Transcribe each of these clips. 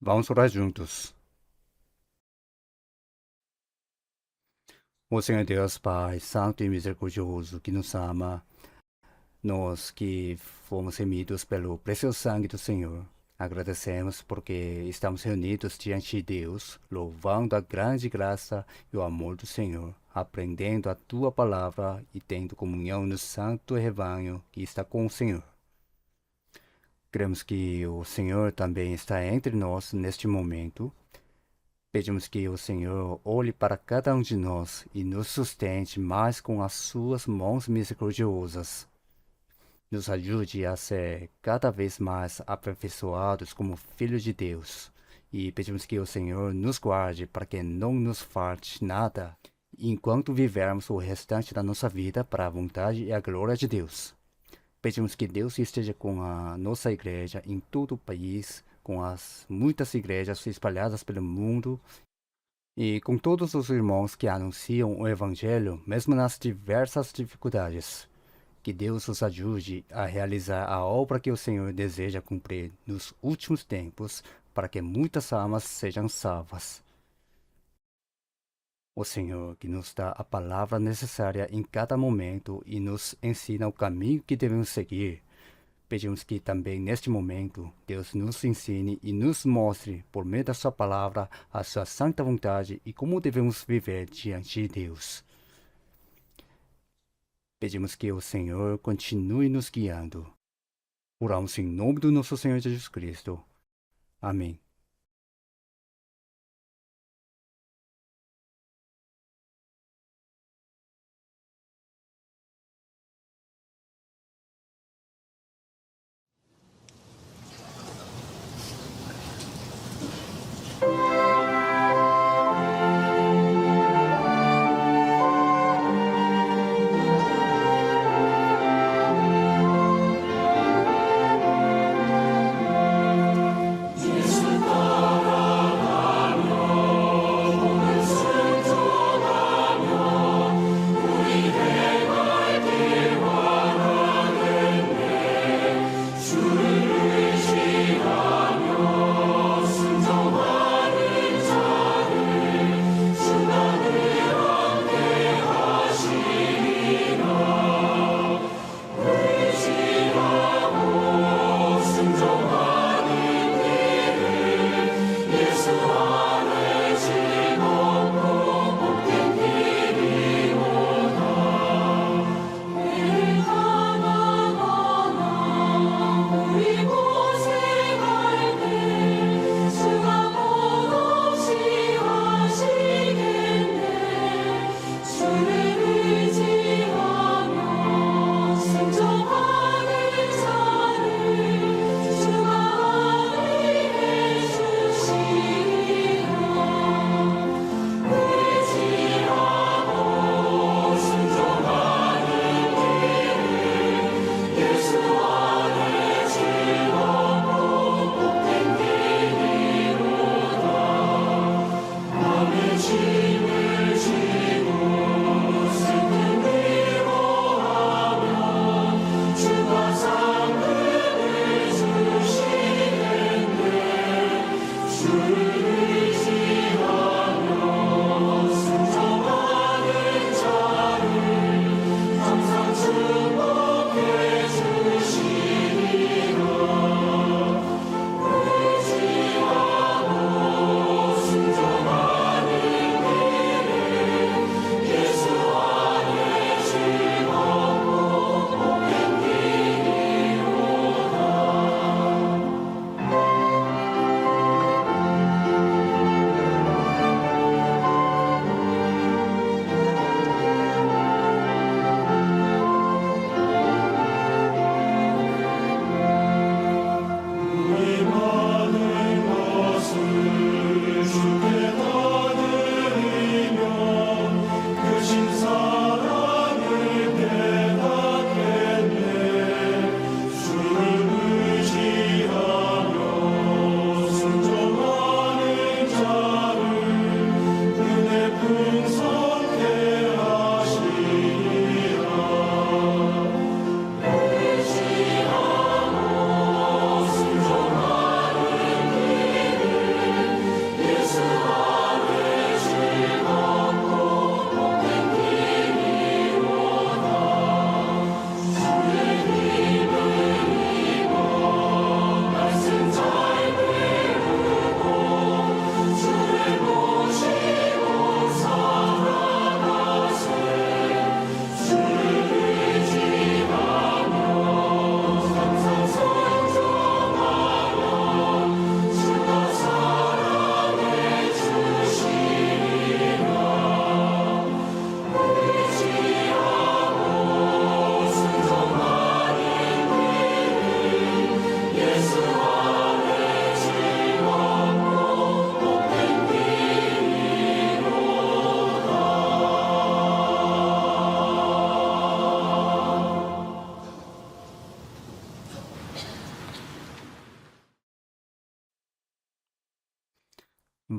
Vamos orar juntos. Ó Senhor Deus, Pai Santo e Misericordioso, que nos ama, nós que fomos remidos pelo precioso sangue do Senhor, agradecemos porque estamos reunidos diante de Deus, louvando a grande graça e o amor do Senhor, aprendendo a Tua palavra e tendo comunhão no santo rebanho que está com o Senhor. Cremos que o Senhor também está entre nós neste momento. Pedimos que o Senhor olhe para cada um de nós e nos sustente mais com as suas mãos misericordiosas. Nos ajude a ser cada vez mais aperfeiçoados como filhos de Deus. E pedimos que o Senhor nos guarde para que não nos falte nada enquanto vivermos o restante da nossa vida para a vontade e a glória de Deus. Pedimos que Deus esteja com a nossa igreja em todo o país, com as muitas igrejas espalhadas pelo mundo e com todos os irmãos que anunciam o Evangelho, mesmo nas diversas dificuldades. Que Deus os ajude a realizar a obra que o Senhor deseja cumprir nos últimos tempos, para que muitas almas sejam salvas. O Senhor que nos dá a palavra necessária em cada momento e nos ensina o caminho que devemos seguir. Pedimos que também neste momento Deus nos ensine e nos mostre, por meio da sua palavra, a sua santa vontade e como devemos viver diante de Deus. Pedimos que o Senhor continue nos guiando. Oramos em nome do nosso Senhor Jesus Cristo. Amém.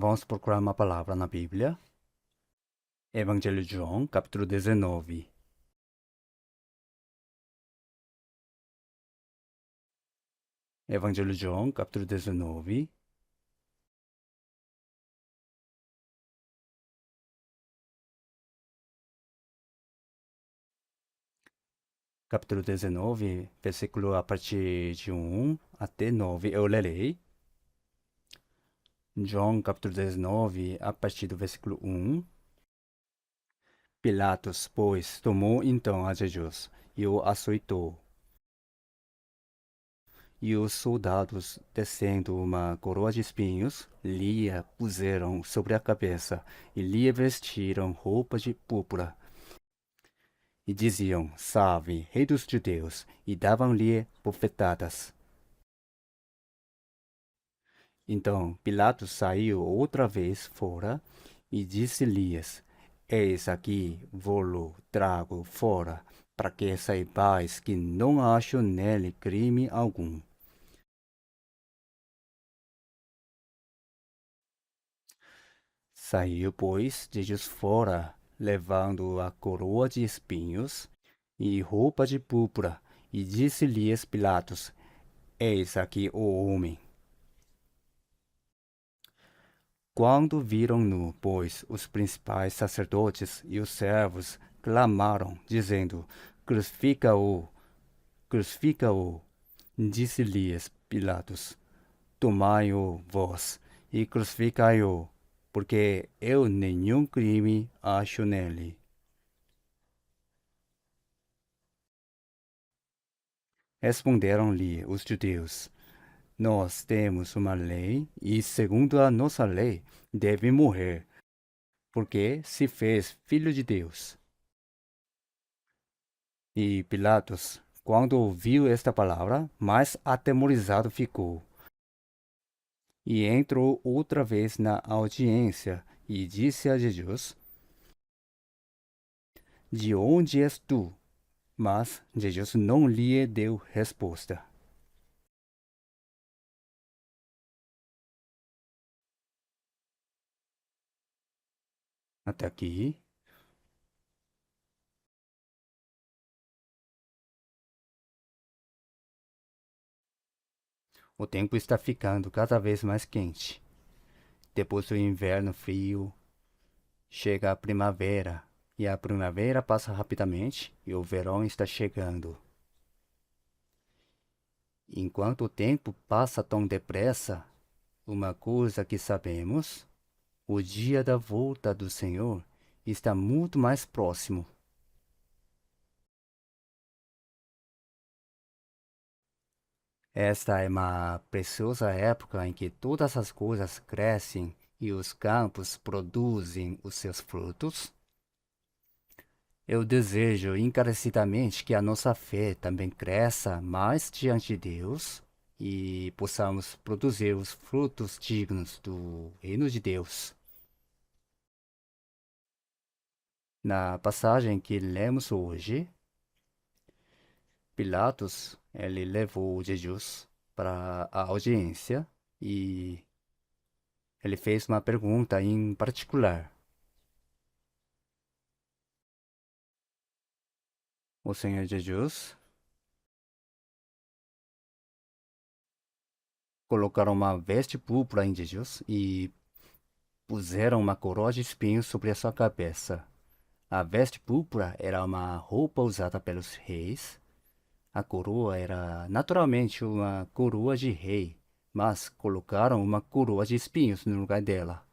Vamos procurar uma palavra na Bíblia. Evangelho de João, capítulo 19. Evangelho de João, capítulo 19. Capítulo 19, versículo a partir de 1 até 9. Eu lerei. João, capítulo 19, a partir do versículo 1. Pilatos, pois, tomou então a Jesus e o açoitou. E os soldados, tecendo uma coroa de espinhos, lhe a puseram sobre a cabeça e lhe vestiram roupa de púrpura. E diziam, Salve, Rei dos Judeus, e davam-lhe bofetadas. Então Pilatos saiu outra vez fora e disse-lhes, Eis aqui, vou-lo trago fora, para que saibais que não acho nele crime algum. Saiu, pois, Jesus fora, levando a coroa de espinhos e roupa de púrpura, e disse-lhes Pilatos, Eis aqui o homem. Quando viram-no, pois, os principais sacerdotes e os servos clamaram, dizendo, Crucifica-o, crucifica-o. Disse-lhes Pilatos, Tomai-o vós e crucificai-o, porque eu nenhum crime acho nele. Responderam-lhe os judeus, Nós temos uma lei, e segundo a nossa lei, deve morrer, porque se fez filho de Deus. E Pilatos, quando ouviu esta palavra, mais atemorizado ficou. E entrou outra vez na audiência, e disse a Jesus, De onde és tu? Mas Jesus não lhe deu resposta. Até aqui. O tempo está ficando cada vez mais quente. Depois do inverno frio, chega a primavera, e a primavera passa rapidamente e o verão está chegando. Enquanto o tempo passa tão depressa, uma coisa que sabemos, o dia da volta do Senhor está muito mais próximo. Esta é uma preciosa época em que todas as coisas crescem e os campos produzem os seus frutos. Eu desejo encarecidamente que a nossa fé também cresça mais diante de Deus e possamos produzir os frutos dignos do reino de Deus. Na passagem que lemos hoje, Pilatos, ele levou Jesus para a audiência e ele fez uma pergunta em particular. O Senhor Jesus colocaram uma veste púrpura em Jesus e puseram uma coroa de espinhos sobre a sua cabeça. A veste púrpura era uma roupa usada pelos reis. A coroa era naturalmente uma coroa de rei, mas colocaram uma coroa de espinhos no lugar dela.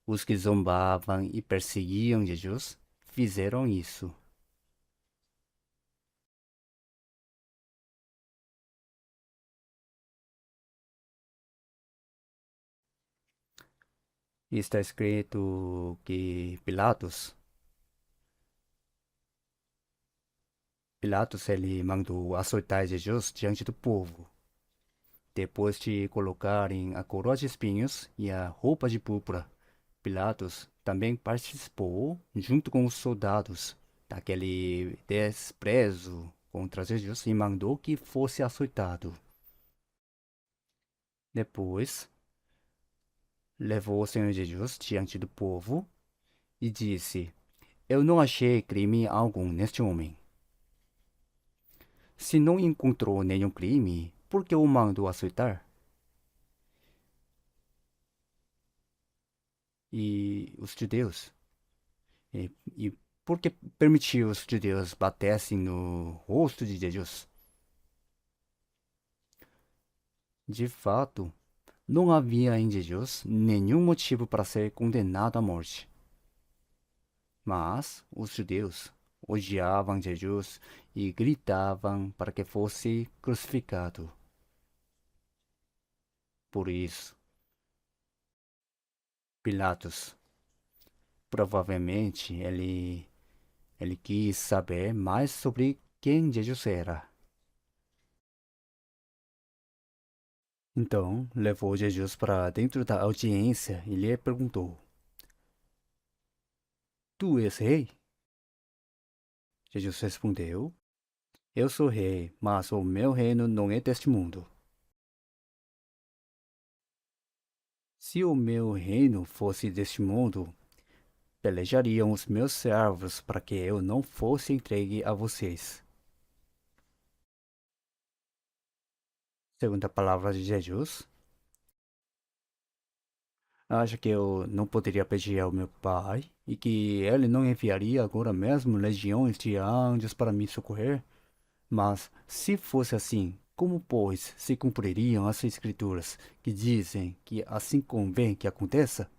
Os que zombavam e perseguiam Jesus fizeram isso. Está escrito que Pilatos ele mandou açoitar Jesus diante do povo. Depois de colocarem a coroa de espinhos e a roupa de púrpura, Pilatos também participou, junto com os soldados, daquele desprezo contra Jesus e mandou que fosse açoitado. Depois, levou o Senhor Jesus diante do povo e disse: Eu não achei crime algum neste homem. Se não encontrou nenhum crime, por que o mandou açoitar? E os judeus? E por que permitiu os judeus batessem no rosto de Jesus? De fato, não havia em Jesus nenhum motivo para ser condenado à morte. Mas os judeus odiavam Jesus e gritavam para que fosse crucificado. Por isso, Pilatos, provavelmente, ele quis saber mais sobre quem Jesus era. Então, levou Jesus para dentro da audiência e lhe perguntou: Tu és rei? Jesus respondeu: Eu sou rei, mas o meu reino não é deste mundo. Se o meu reino fosse deste mundo, pelejariam os meus servos para que eu não fosse entregue a vocês. Segundo a palavra de Jesus, acho que eu não poderia pedir ao meu pai e que ele não enviaria agora mesmo legiões de anjos para me socorrer? Mas, se fosse assim, como, pois, se cumpririam as escrituras que dizem que assim convém que aconteça?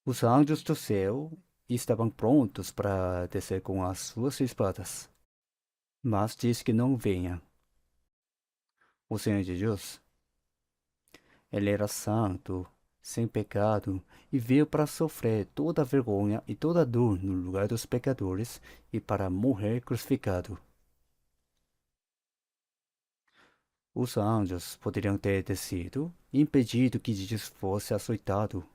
Os anjos do céu estavam prontos para descer com as suas espadas, mas diz que não venha. O Senhor Jesus, ele era santo, sem pecado, e veio para sofrer toda a vergonha e toda a dor no lugar dos pecadores e para morrer crucificado. Os anjos poderiam ter descido e impedido que Jesus fosse açoitado,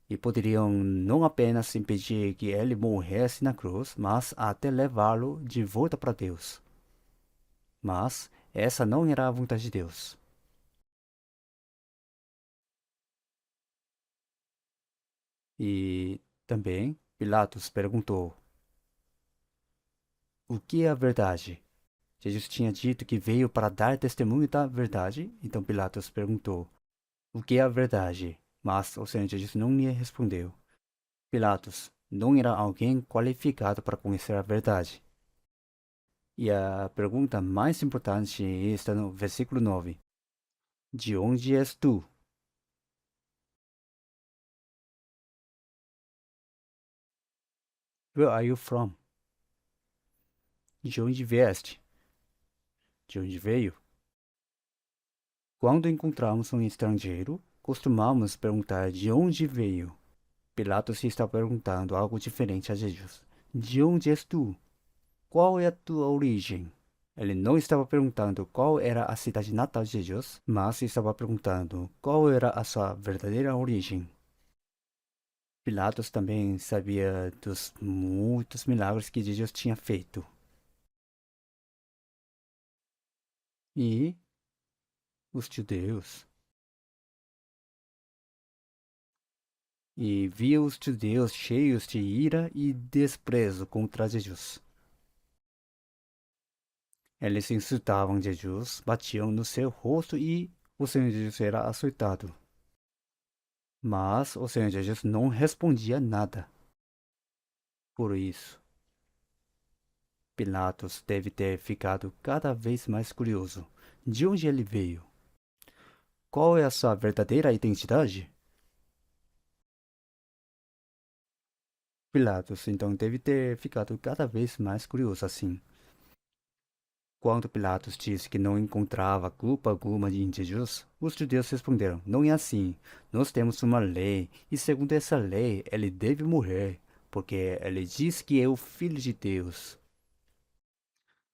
e poderiam não apenas impedir que ele morresse na cruz, mas até levá-lo de volta para Deus. Mas essa não era a vontade de Deus. E também Pilatos perguntou: O que é a verdade? Jesus tinha dito que veio para dar testemunho da verdade, então Pilatos perguntou: O que é a verdade? Mas o Senhor Jesus não lhe respondeu. Pilatos não era alguém qualificado para conhecer a verdade. E a pergunta mais importante está no versículo 9. De onde és tu? Where are you from? De onde vieste? De onde veio? Quando encontramos um estrangeiro, costumamos perguntar de onde veio. Pilatos está perguntando algo diferente a Jesus. De onde és tu? Qual é a tua origem? Ele não estava perguntando qual era a cidade natal de Jesus, mas estava perguntando qual era a sua verdadeira origem. Pilatos também sabia dos muitos milagres que Jesus tinha feito. E os judeus. E via os judeus cheios de ira e desprezo contra Jesus. Eles insultavam Jesus, batiam no seu rosto e o Senhor Jesus era açoitado. Mas o Senhor Jesus não respondia nada. Por isso, Pilatos deve ter ficado cada vez mais curioso. De onde ele veio? Qual é a sua verdadeira identidade? Pilatos então deve ter ficado cada vez mais curioso assim. Quando Pilatos disse que não encontrava culpa alguma em Jesus, os judeus responderam: Não é assim. Nós temos uma lei, e segundo essa lei, ele deve morrer, porque ele diz que é o Filho de Deus.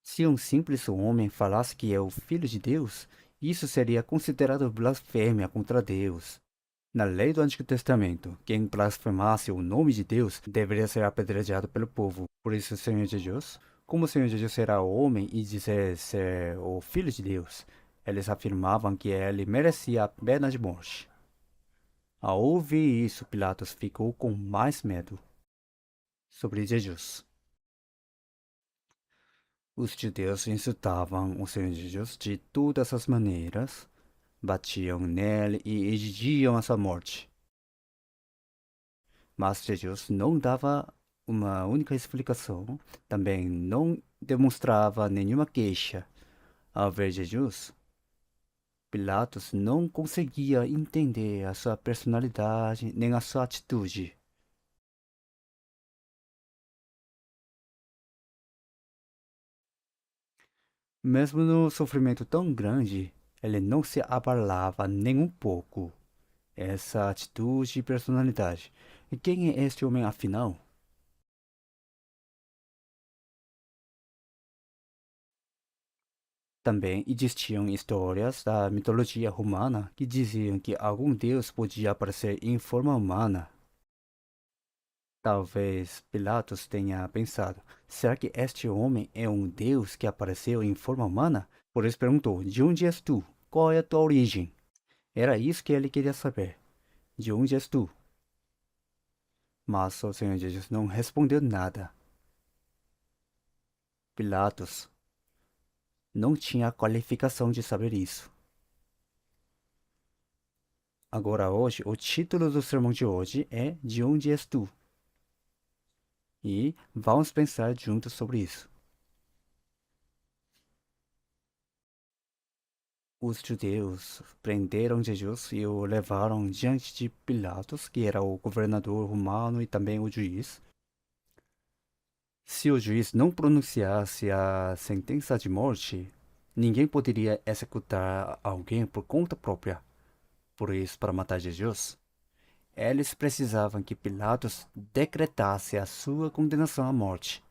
Se um simples homem falasse que é o Filho de Deus, isso seria considerado blasfêmia contra Deus. Na lei do Antigo Testamento, quem blasfemasse o nome de Deus deveria ser apedrejado pelo povo. Por isso, o Senhor Jesus, como o Senhor Jesus era homem e dizer ser o Filho de Deus, eles afirmavam que ele merecia a pena de morte. Ao ouvir isso, Pilatos ficou com mais medo sobre Jesus. Os judeus insultavam o Senhor Jesus de todas as maneiras, batiam nele e exigiam a sua morte. Mas Jesus não dava uma única explicação, também não demonstrava nenhuma queixa. Ao ver Jesus, Pilatos não conseguia entender a sua personalidade nem a sua atitude. Mesmo no sofrimento tão grande, ele não se abalava nem um pouco. Essa atitude e personalidade. E quem é este homem afinal? Também existiam histórias da mitologia romana que diziam que algum deus podia aparecer em forma humana. Talvez Pilatos tenha pensado: será que este homem é um deus que apareceu em forma humana? Por isso perguntou: de onde és tu? Qual é a tua origem? Era isso que ele queria saber. De onde és tu? Mas o Senhor Jesus não respondeu nada. Pilatos não tinha a qualificação de saber isso. Agora, hoje, o título do sermão de hoje é De onde és tu? E vamos pensar juntos sobre isso. Os judeus prenderam Jesus e o levaram diante de Pilatos, que era o governador romano e também o juiz. Se o juiz não pronunciasse a sentença de morte, ninguém poderia executar alguém por conta própria. Por isso, para matar Jesus, eles precisavam que Pilatos decretasse a sua condenação à morte.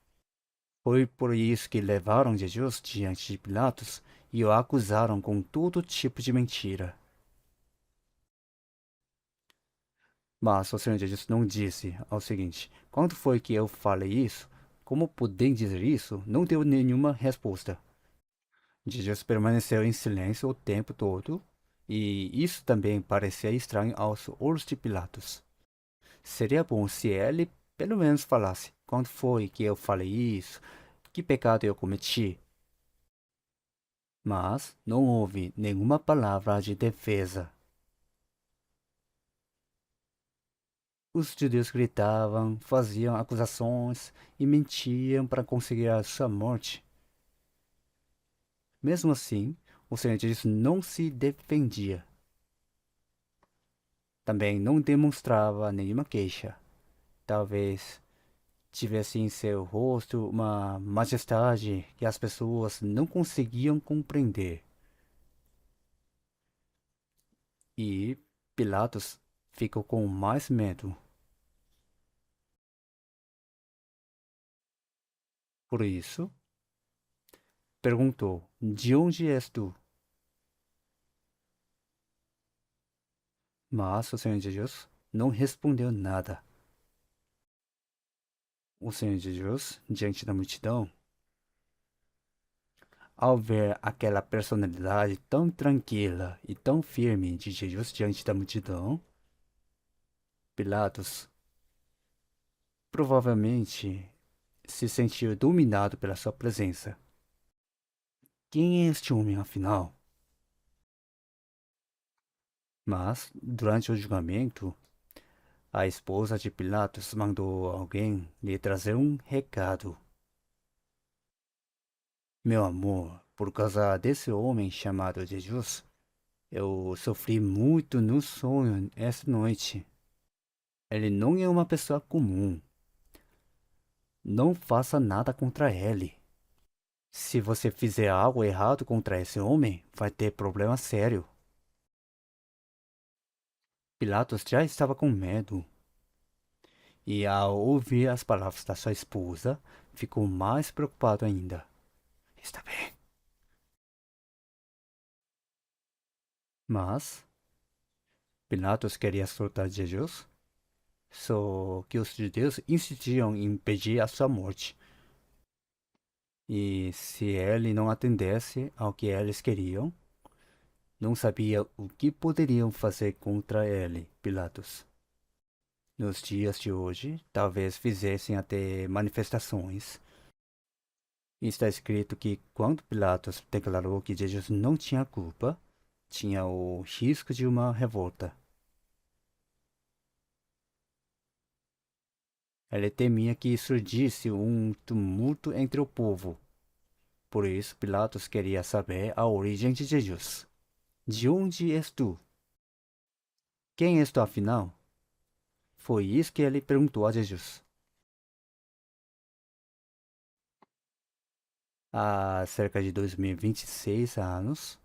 Foi por isso que levaram Jesus diante de Pilatos e o acusaram com todo tipo de mentira. Mas o Senhor Jesus não disse ao seguinte: quando foi que eu falei isso? Como podem dizer isso? Não deu nenhuma resposta. Jesus permaneceu em silêncio o tempo todo, e isso também parecia estranho aos olhos de Pilatos. Seria bom se ele pelo menos falasse: quando foi que eu falei isso? Que pecado eu cometi? Mas não houve nenhuma palavra de defesa. Os judeus gritavam, faziam acusações e mentiam para conseguir a sua morte. Mesmo assim, o Senhor Jesus não se defendia. Também não demonstrava nenhuma queixa. Talvez tivesse em seu rosto uma majestade que as pessoas não conseguiam compreender. E Pilatos ficou com mais medo. Por isso, perguntou: de onde és tu? Mas o Senhor Jesus não respondeu nada. O Senhor Jesus, diante da multidão, ao ver aquela personalidade tão tranquila e tão firme de Jesus diante da multidão, Pilatos provavelmente se sentiu dominado pela sua presença. Quem é este homem, afinal? Mas, durante o julgamento, a esposa de Pilatos mandou alguém lhe trazer um recado. Meu amor, por causa desse homem chamado Jesus, eu sofri muito no sonho esta noite. Ele não é uma pessoa comum. Não faça nada contra ele. Se você fizer algo errado contra esse homem, vai ter problema sério. Pilatos já estava com medo. E ao ouvir as palavras da sua esposa, ficou mais preocupado ainda. Está bem. Mas Pilatos queria soltar Jesus, só que os judeus insistiam em pedir a sua morte. E se ele não atendesse ao que eles queriam, Não sabia o que poderiam fazer contra ele, Pilatos. Nos dias de hoje, talvez fizessem até manifestações. Está escrito que quando Pilatos declarou que Jesus não tinha culpa, tinha o risco de uma revolta. Ele temia que surgisse um tumulto entre o povo. Por isso, Pilatos queria saber a origem de Jesus. De onde és tu? Quem és tu afinal? Foi isso que ele perguntou a Jesus. Há cerca de 2026 anos,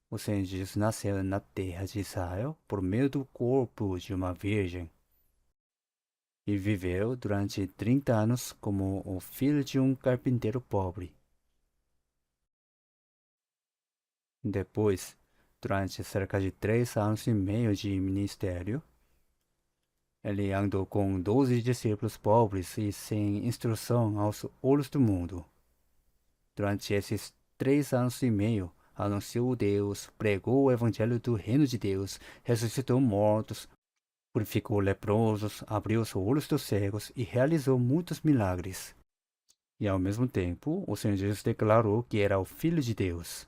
o Senhor Jesus nasceu na terra de Israel por meio do corpo de uma virgem e viveu durante 30 anos como o filho de um carpinteiro pobre. Depois, durante cerca de 3 anos e meio de ministério, ele andou com 12 discípulos pobres e sem instrução aos olhos do mundo. Durante esses 3 anos e meio, anunciou Deus, pregou o evangelho do reino de Deus, ressuscitou mortos, purificou leprosos, abriu os olhos dos cegos e realizou muitos milagres. E ao mesmo tempo, o Senhor Jesus declarou que era o Filho de Deus.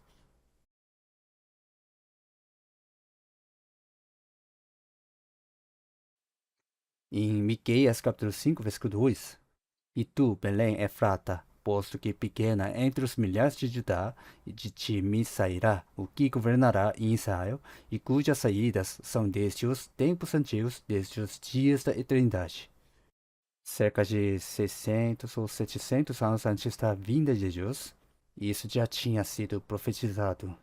Em Miqueias capítulo 5, versículo 2, E tu, Belém Efrata, posto que pequena entre os milhares de Judá, e de ti me sairá o que governará em Israel, e cujas saídas são desde os tempos antigos, desde os dias da eternidade. Cerca de 600 ou 700 anos antes da vinda de Jesus, isso já tinha sido profetizado.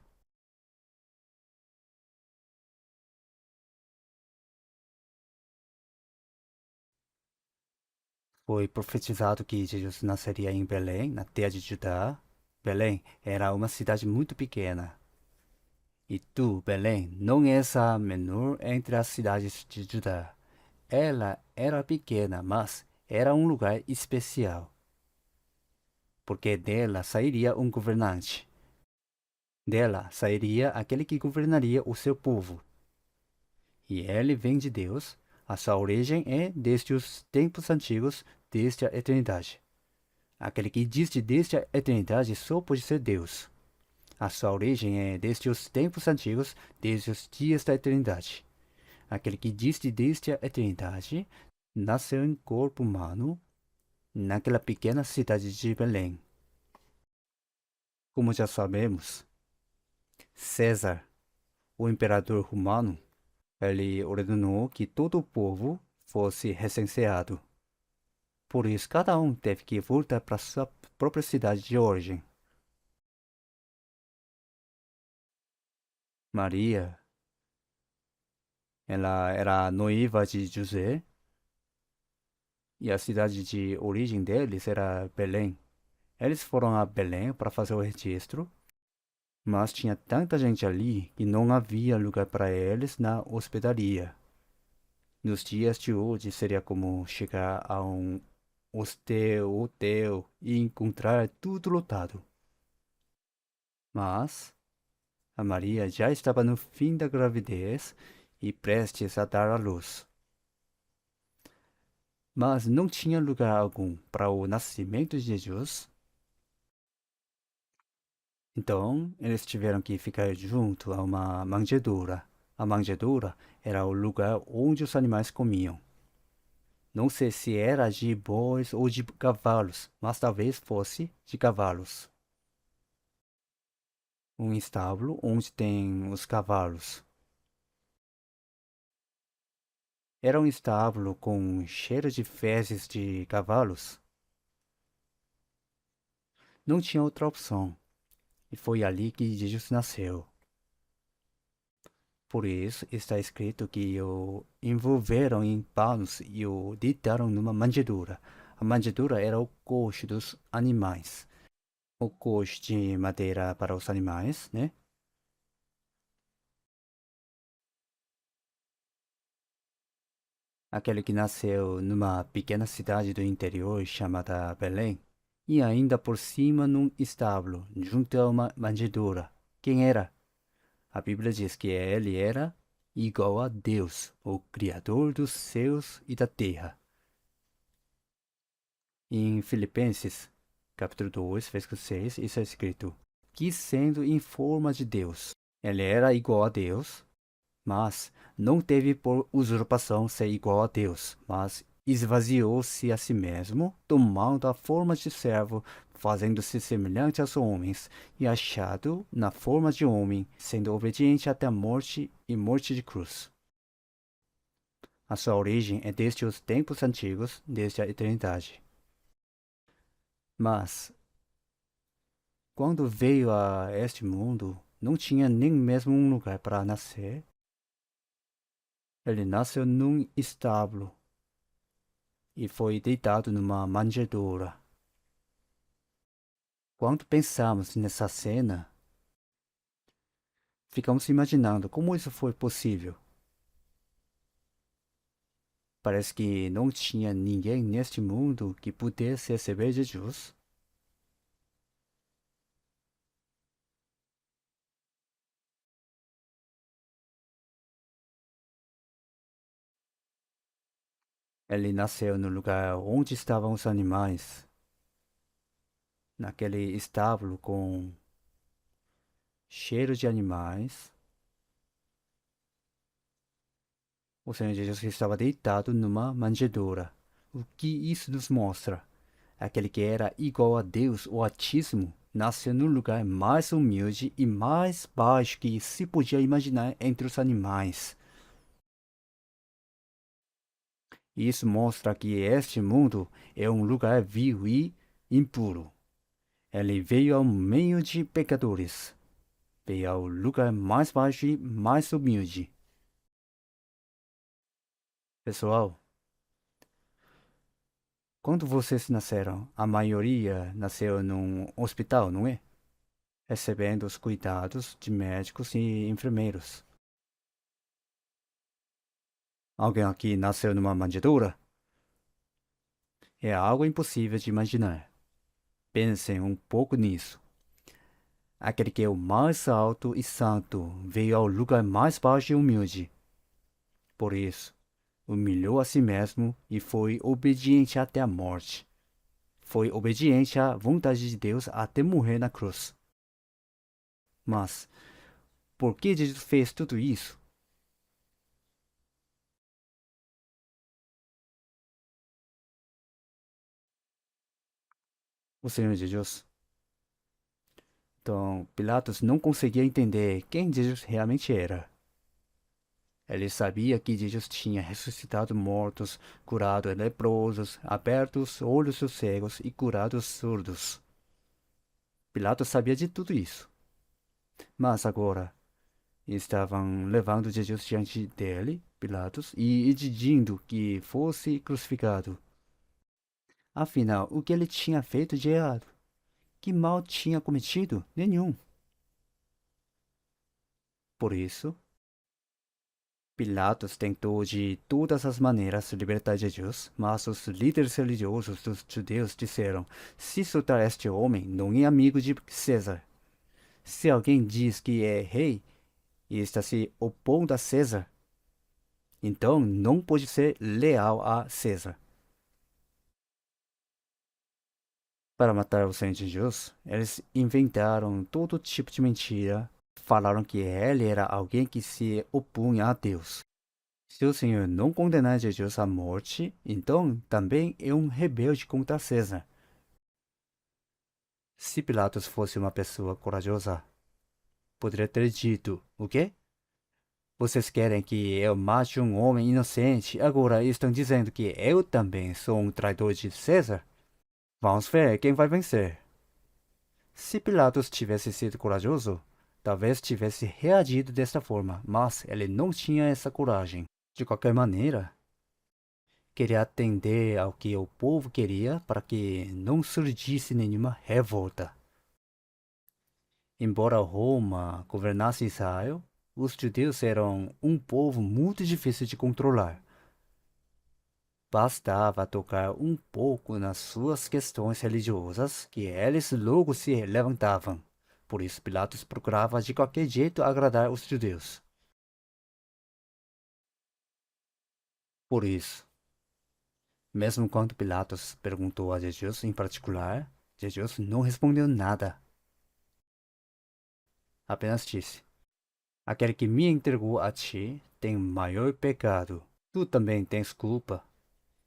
Foi profetizado que Jesus nasceria em Belém, na terra de Judá. Belém era uma cidade muito pequena. E tu, Belém, não és a menor entre as cidades de Judá. Ela era pequena, mas era um lugar especial, porque dela sairia um governante. Dela sairia aquele que governaria o seu povo. E ele vem de Deus. A sua origem é desde os tempos antigos, desde a eternidade. Aquele que diz de desde a eternidade só pode ser Deus. A sua origem é desde os tempos antigos, desde os dias da eternidade. Aquele que diz de desde a eternidade nasceu em corpo humano naquela pequena cidade de Belém. Como já sabemos, César, o imperador romano, ele ordenou que todo o povo fosse recenseado. Por isso, cada um teve que voltar para sua própria cidade de origem. Maria, ela era noiva de José e a cidade de origem deles era Belém. Eles foram a Belém para fazer o registro, mas tinha tanta gente ali que não havia lugar para eles na hospedaria. Nos dias de hoje seria como chegar a um hotel e encontrar tudo lotado. Mas a Maria já estava no fim da gravidez e prestes a dar à luz. Mas não tinha lugar algum para o nascimento de Jesus. Então, eles tiveram que ficar junto a uma manjedoura. A manjedoura era o lugar onde os animais comiam. Não sei se era de bois ou de cavalos, mas talvez fosse de cavalos. Um estábulo onde tem os cavalos. Era um estábulo com cheiro de fezes de cavalos. Não tinha outra opção. E foi ali que Jesus nasceu. Por isso está escrito que o envolveram em panos e o deitaram numa manjedoura. A manjedoura era o coxo dos animais. O coxo de madeira para os animais, né? Aquele que nasceu numa pequena cidade do interior chamada Belém. E ainda por cima num estábulo, junto a uma manjedoura. Quem era? A Bíblia diz que ele era igual a Deus, o Criador dos céus e da terra. Em Filipenses, capítulo 2, versículo 6, isso é escrito: que sendo em forma de Deus, ele era igual a Deus, mas não teve por usurpação ser igual a Deus, mas esvaziou-se a si mesmo, tomando a forma de servo, fazendo-se semelhante aos homens, e achado na forma de homem, sendo obediente até a morte e morte de cruz. A sua origem é desde os tempos antigos, desde a eternidade. Mas, quando veio a este mundo, não tinha nem mesmo um lugar para nascer. Ele nasceu num estábulo e foi deitado numa manjedoura. Quando pensamos nessa cena, ficamos imaginando como isso foi possível. Parece que não tinha ninguém neste mundo que pudesse receber Jesus. Ele nasceu no lugar onde estavam os animais, naquele estábulo com cheiro de animais. O Senhor Jesus estava deitado numa manjedoura. O que isso nos mostra? Aquele que era igual a Deus, o Altíssimo, nasceu no lugar mais humilde e mais baixo que se podia imaginar entre os animais. Isso mostra que este mundo é um lugar vil e impuro. Ele veio ao meio de pecadores. Veio ao lugar mais baixo e mais humilde. Pessoal, quando vocês nasceram, a maioria nasceu num hospital, não é? Recebendo os cuidados de médicos e enfermeiros. Alguém aqui nasceu numa manjedoura? É algo impossível de imaginar. Pensem um pouco nisso. Aquele que é o mais alto e santo veio ao lugar mais baixo e humilde. Por isso, humilhou a si mesmo e foi obediente até a morte. Foi obediente à vontade de Deus até morrer na cruz. Mas, por que Jesus fez tudo isso? O Senhor Jesus. Então, Pilatos não conseguia entender quem Jesus realmente era. Ele sabia que Jesus tinha ressuscitado mortos, curado leprosos, aberto os olhos dos cegos e curado os surdos. Pilatos sabia de tudo isso. Mas agora, estavam levando Jesus diante dele, Pilatos, e exigindo que fosse crucificado. Afinal, o que ele tinha feito de errado? Que mal tinha cometido? Nenhum. Por isso, Pilatos tentou de todas as maneiras libertar Jesus, mas os líderes religiosos dos judeus disseram: se soltar este homem, não é amigo de César. Se alguém diz que é rei e está se opondo a César, então não pode ser leal a César. Para matar o Senhor Jesus, eles inventaram todo tipo de mentira. Falaram que ele era alguém que se opunha a Deus. Se o Senhor não condenar Jesus à morte, então também é um rebelde contra César. Se Pilatos fosse uma pessoa corajosa, poderia ter dito: o quê? Vocês querem que eu mate um homem inocente, agora estão dizendo que eu também sou um traidor de César? Vamos ver quem vai vencer. Se Pilatos tivesse sido corajoso, talvez tivesse reagido desta forma, mas ele não tinha essa coragem. De qualquer maneira, queria atender ao que o povo queria para que não surgisse nenhuma revolta. Embora Roma governasse Israel, os judeus eram um povo muito difícil de controlar. Bastava tocar um pouco nas suas questões religiosas que eles logo se levantavam. Por isso Pilatos procurava de qualquer jeito agradar os judeus. Por isso, mesmo quando Pilatos perguntou a Jesus em particular, Jesus não respondeu nada. Apenas disse: aquele que me entregou a ti tem maior pecado. Tu também tens culpa,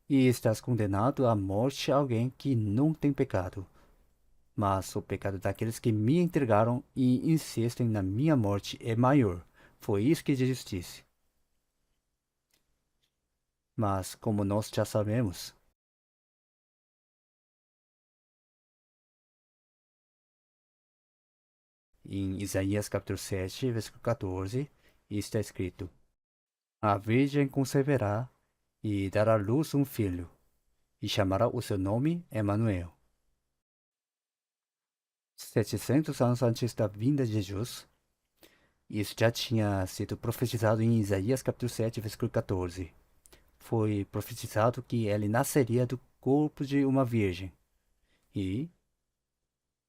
e estás condenado à morte a alguém que não tem pecado. Mas o pecado daqueles que me entregaram e insistem na minha morte é maior. Foi isso que Jesus disse. Mas, como nós já sabemos, em Isaías capítulo 7, versículo 14, está escrito: a virgem conceberá e dará à luz um filho, e chamará o seu nome Emanuel. 700 anos antes da vinda de Jesus, isso já tinha sido profetizado em Isaías capítulo 7, versículo 14. Foi profetizado que ele nasceria do corpo de uma virgem. E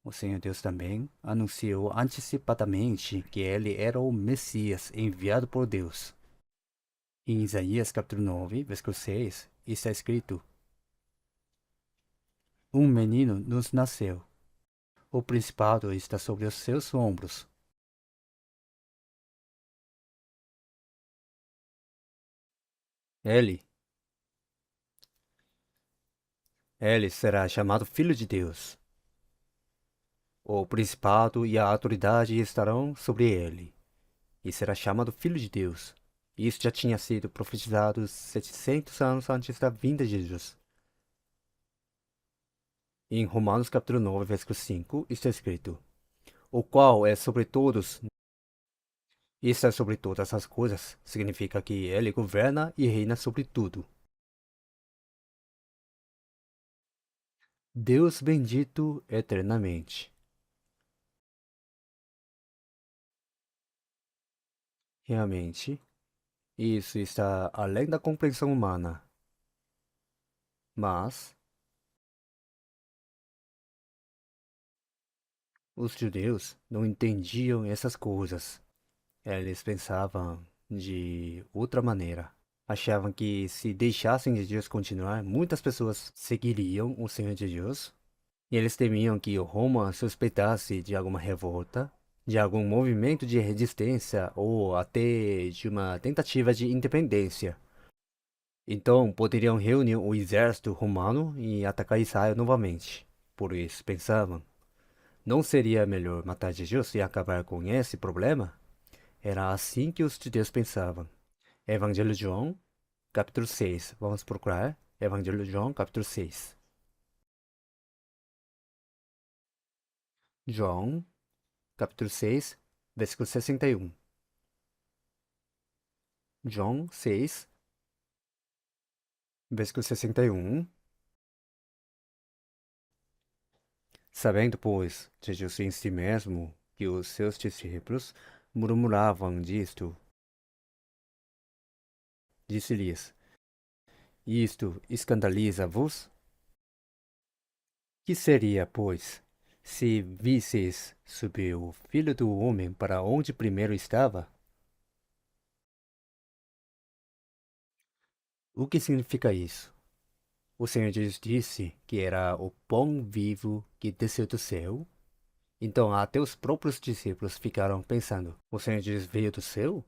o Senhor Deus também anunciou antecipadamente que ele era o Messias enviado por Deus. Em Isaías capítulo 9, versículo 6, está escrito: um menino nos nasceu. O principado está sobre os seus ombros. Ele será chamado Filho de Deus. O principado e a autoridade estarão sobre ele, e será chamado Filho de Deus. Isso já tinha sido profetizado 700 anos antes da vinda de Jesus. Em Romanos capítulo 9, versículo 5, está escrito: o qual é sobre todos, e está sobre todas as coisas, significa que ele governa e reina sobre tudo. Deus bendito eternamente. Realmente, isso está além da compreensão humana. Mas os judeus não entendiam essas coisas. Eles pensavam de outra maneira. Achavam que se deixassem de Deus continuar, muitas pessoas seguiriam o Senhor de Deus. E eles temiam que Roma suspeitasse de alguma revolta, de algum movimento de resistência ou até de uma tentativa de independência. Então poderiam reunir o exército romano e atacar Israel novamente. Por isso pensavam: não seria melhor matar Jesus e acabar com esse problema? Era assim que os judeus pensavam. Evangelho de João, capítulo 6. Vamos procurar. Evangelho de João, capítulo 6. João, capítulo 6, versículo 61. João 6, versículo 61. Sabendo, pois, Jesus em si mesmo que os seus discípulos murmuravam disto, disse-lhes: isto escandaliza-vos? Que seria, pois, se visseis subir o Filho do Homem para onde primeiro estava? O que significa isso? O Senhor Jesus disse que era o pão vivo que desceu do céu. Então até os próprios discípulos ficaram pensando: o Senhor Jesus veio do céu?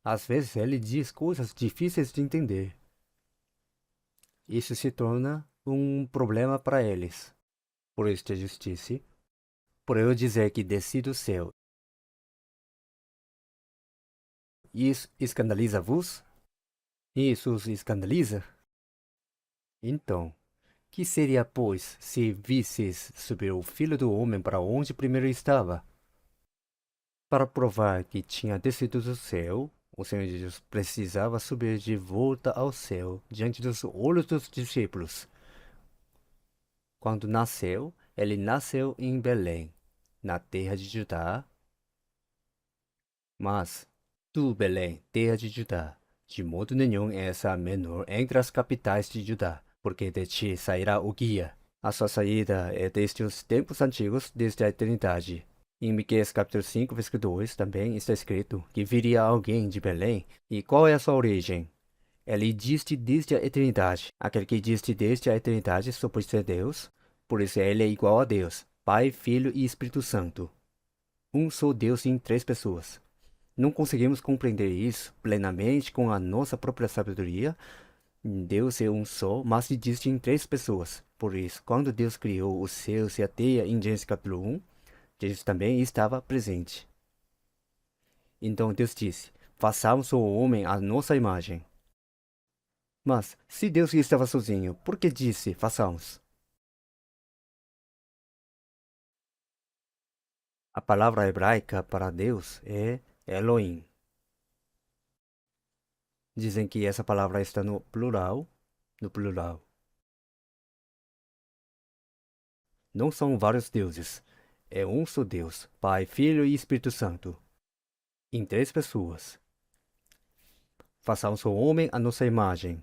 Às vezes ele diz coisas difíceis de entender. Isso se torna um problema para eles. Por isso Jesus disse: por eu dizer que desci do céu, isso escandaliza-vos? Isso os escandaliza? Então, que seria, pois, se visses subir o Filho do Homem para onde primeiro estava? Para provar que tinha descido do céu, o Senhor Jesus precisava subir de volta ao céu diante dos olhos dos discípulos. Quando nasceu, ele nasceu em Belém, na terra de Judá. Mas tu, Belém, terra de Judá, de modo nenhum és a menor entre as capitais de Judá, porque de ti sairá o guia. A sua saída é desde os tempos antigos, desde a eternidade. Em Miqueias capítulo 5, versículo 2, também está escrito que viria alguém de Belém. E qual é a sua origem? Ele existe desde a eternidade. Aquele que existe desde a eternidade só pode ser Deus. Por isso ele é igual a Deus, Pai, Filho e Espírito Santo. Um só Deus em três pessoas. Não conseguimos compreender isso plenamente com a nossa própria sabedoria. Deus é um só, mas existe em três pessoas. Por isso, quando Deus criou os céus e a terra em Gênesis capítulo 1, Jesus também estava presente. Então Deus disse: façamos o homem à nossa imagem. Mas, se Deus estava sozinho, por que disse façamos? A palavra hebraica para Deus é Elohim. Dizem que essa palavra está no plural. No plural. Não são vários deuses. É um só Deus, Pai, Filho e Espírito Santo. Em três pessoas. Façamos o homem à nossa imagem.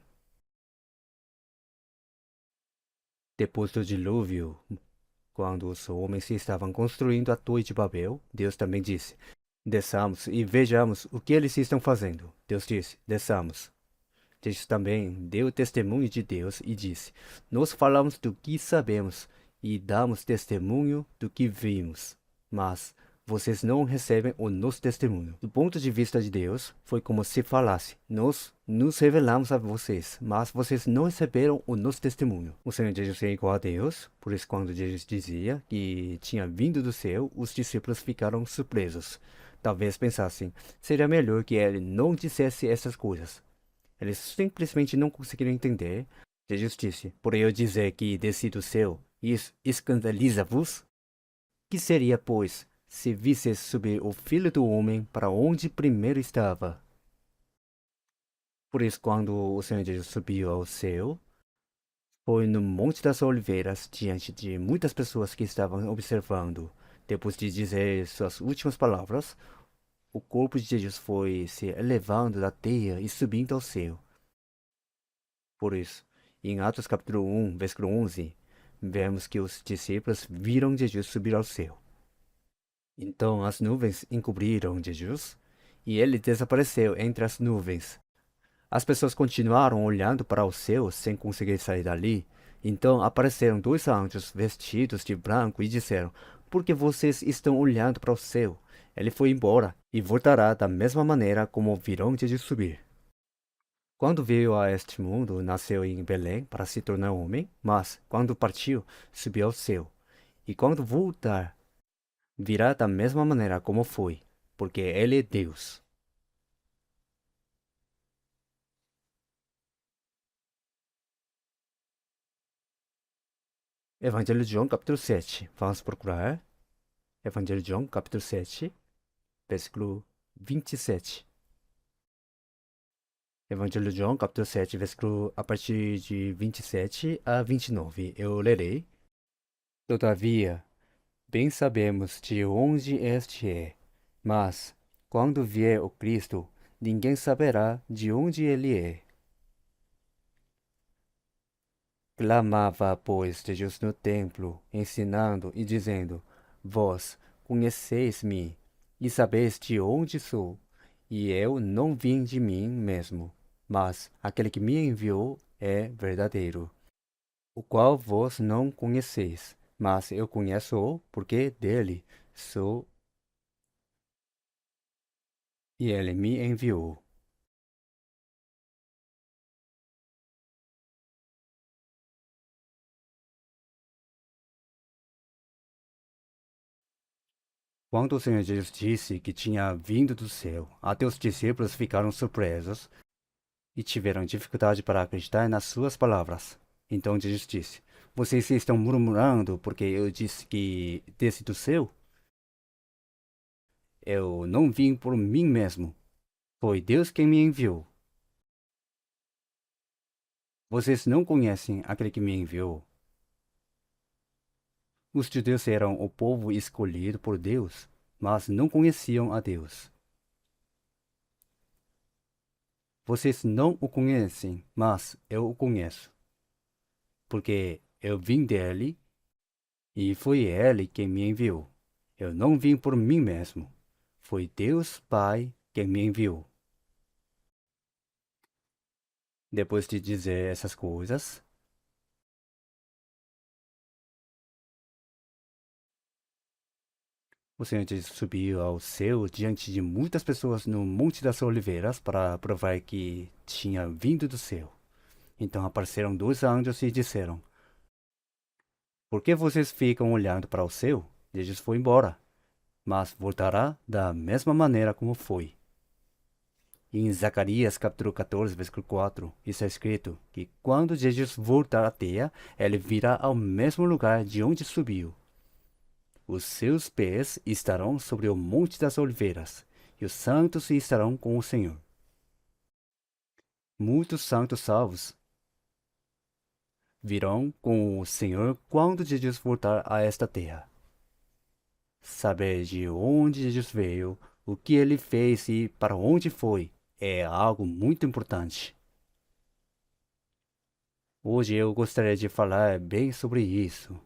Depois do dilúvio, quando os homens estavam construindo a Torre de Babel, Deus também disse: desçamos e vejamos o que eles estão fazendo. Deus disse: desçamos. Jesus também deu testemunho de Deus e disse: nós falamos do que sabemos e damos testemunho do que vimos. Mas vocês não recebem o nosso testemunho. Do ponto de vista de Deus, foi como se falasse: nós nos revelamos a vocês, mas vocês não receberam o nosso testemunho. O Senhor Jesus é igual a Deus, por isso quando Jesus dizia que tinha vindo do céu, os discípulos ficaram surpresos. Talvez pensassem: seria melhor que ele não dissesse essas coisas. Eles simplesmente não conseguiram entender. Jesus disse: por eu dizer que desci do céu, isso escandaliza-vos? Que seria, pois, se visses subir o Filho do Homem para onde primeiro estava? Por isso, quando o Senhor Jesus subiu ao céu, foi no Monte das Oliveiras, diante de muitas pessoas que estavam observando. Depois de dizer suas últimas palavras, o corpo de Jesus foi se elevando da terra e subindo ao céu. Por isso, em Atos capítulo 1, versículo 11, vemos que os discípulos viram Jesus subir ao céu. Então as nuvens encobriram Jesus e ele desapareceu entre as nuvens. As pessoas continuaram olhando para o céu sem conseguir sair dali. Então apareceram dois anjos vestidos de branco e disseram: por que vocês estão olhando para o céu? Ele foi embora e voltará da mesma maneira como viram Jesus subir. Quando veio a este mundo, nasceu em Belém para se tornar homem, mas, quando partiu, subiu ao céu. E quando voltar, virá da mesma maneira como foi, porque ele é Deus. Evangelho de João, capítulo 7. Vamos procurar. Evangelho de João, capítulo 7, versículo 27. Evangelho de João, capítulo 7, versículo a partir de 27 a 29. Eu lerei. Todavia, bem sabemos de onde este é, mas, quando vier o Cristo, ninguém saberá de onde ele é. Clamava, pois, Jesus no templo, ensinando e dizendo: vós conheceis-me, e sabeis de onde sou, e eu não vim de mim mesmo, mas aquele que me enviou é verdadeiro, o qual vós não conheceis, mas eu conheço-o, porque dele sou, e ele me enviou. Quando o Senhor Jesus disse que tinha vindo do céu, até os discípulos ficaram surpresos e tiveram dificuldade para acreditar nas suas palavras. Então Jesus disse: vocês estão murmurando porque eu disse que desci do céu? Eu não vim por mim mesmo. Foi Deus quem me enviou. Vocês não conhecem aquele que me enviou. Os judeus eram o povo escolhido por Deus, mas não conheciam a Deus. Vocês não o conhecem, mas eu o conheço, porque eu vim dele e foi ele quem me enviou. Eu não vim por mim mesmo. Foi Deus Pai quem me enviou. Depois de dizer essas coisas, o Senhor Jesus subiu ao céu diante de muitas pessoas no Monte das Oliveiras para provar que tinha vindo do céu. Então apareceram dois anjos e disseram: Por que vocês ficam olhando para o céu? Jesus foi embora, mas voltará da mesma maneira como foi. Em Zacarias capítulo 14, versículo 4, está escrito que quando Jesus voltar à terra, ele virá ao mesmo lugar de onde subiu. Os seus pés estarão sobre o Monte das Oliveiras, e os santos estarão com o Senhor. Muitos santos salvos virão com o Senhor quando Jesus voltar a esta terra. Saber de onde Jesus veio, o que ele fez e para onde foi, é algo muito importante. Hoje eu gostaria de falar bem sobre isso.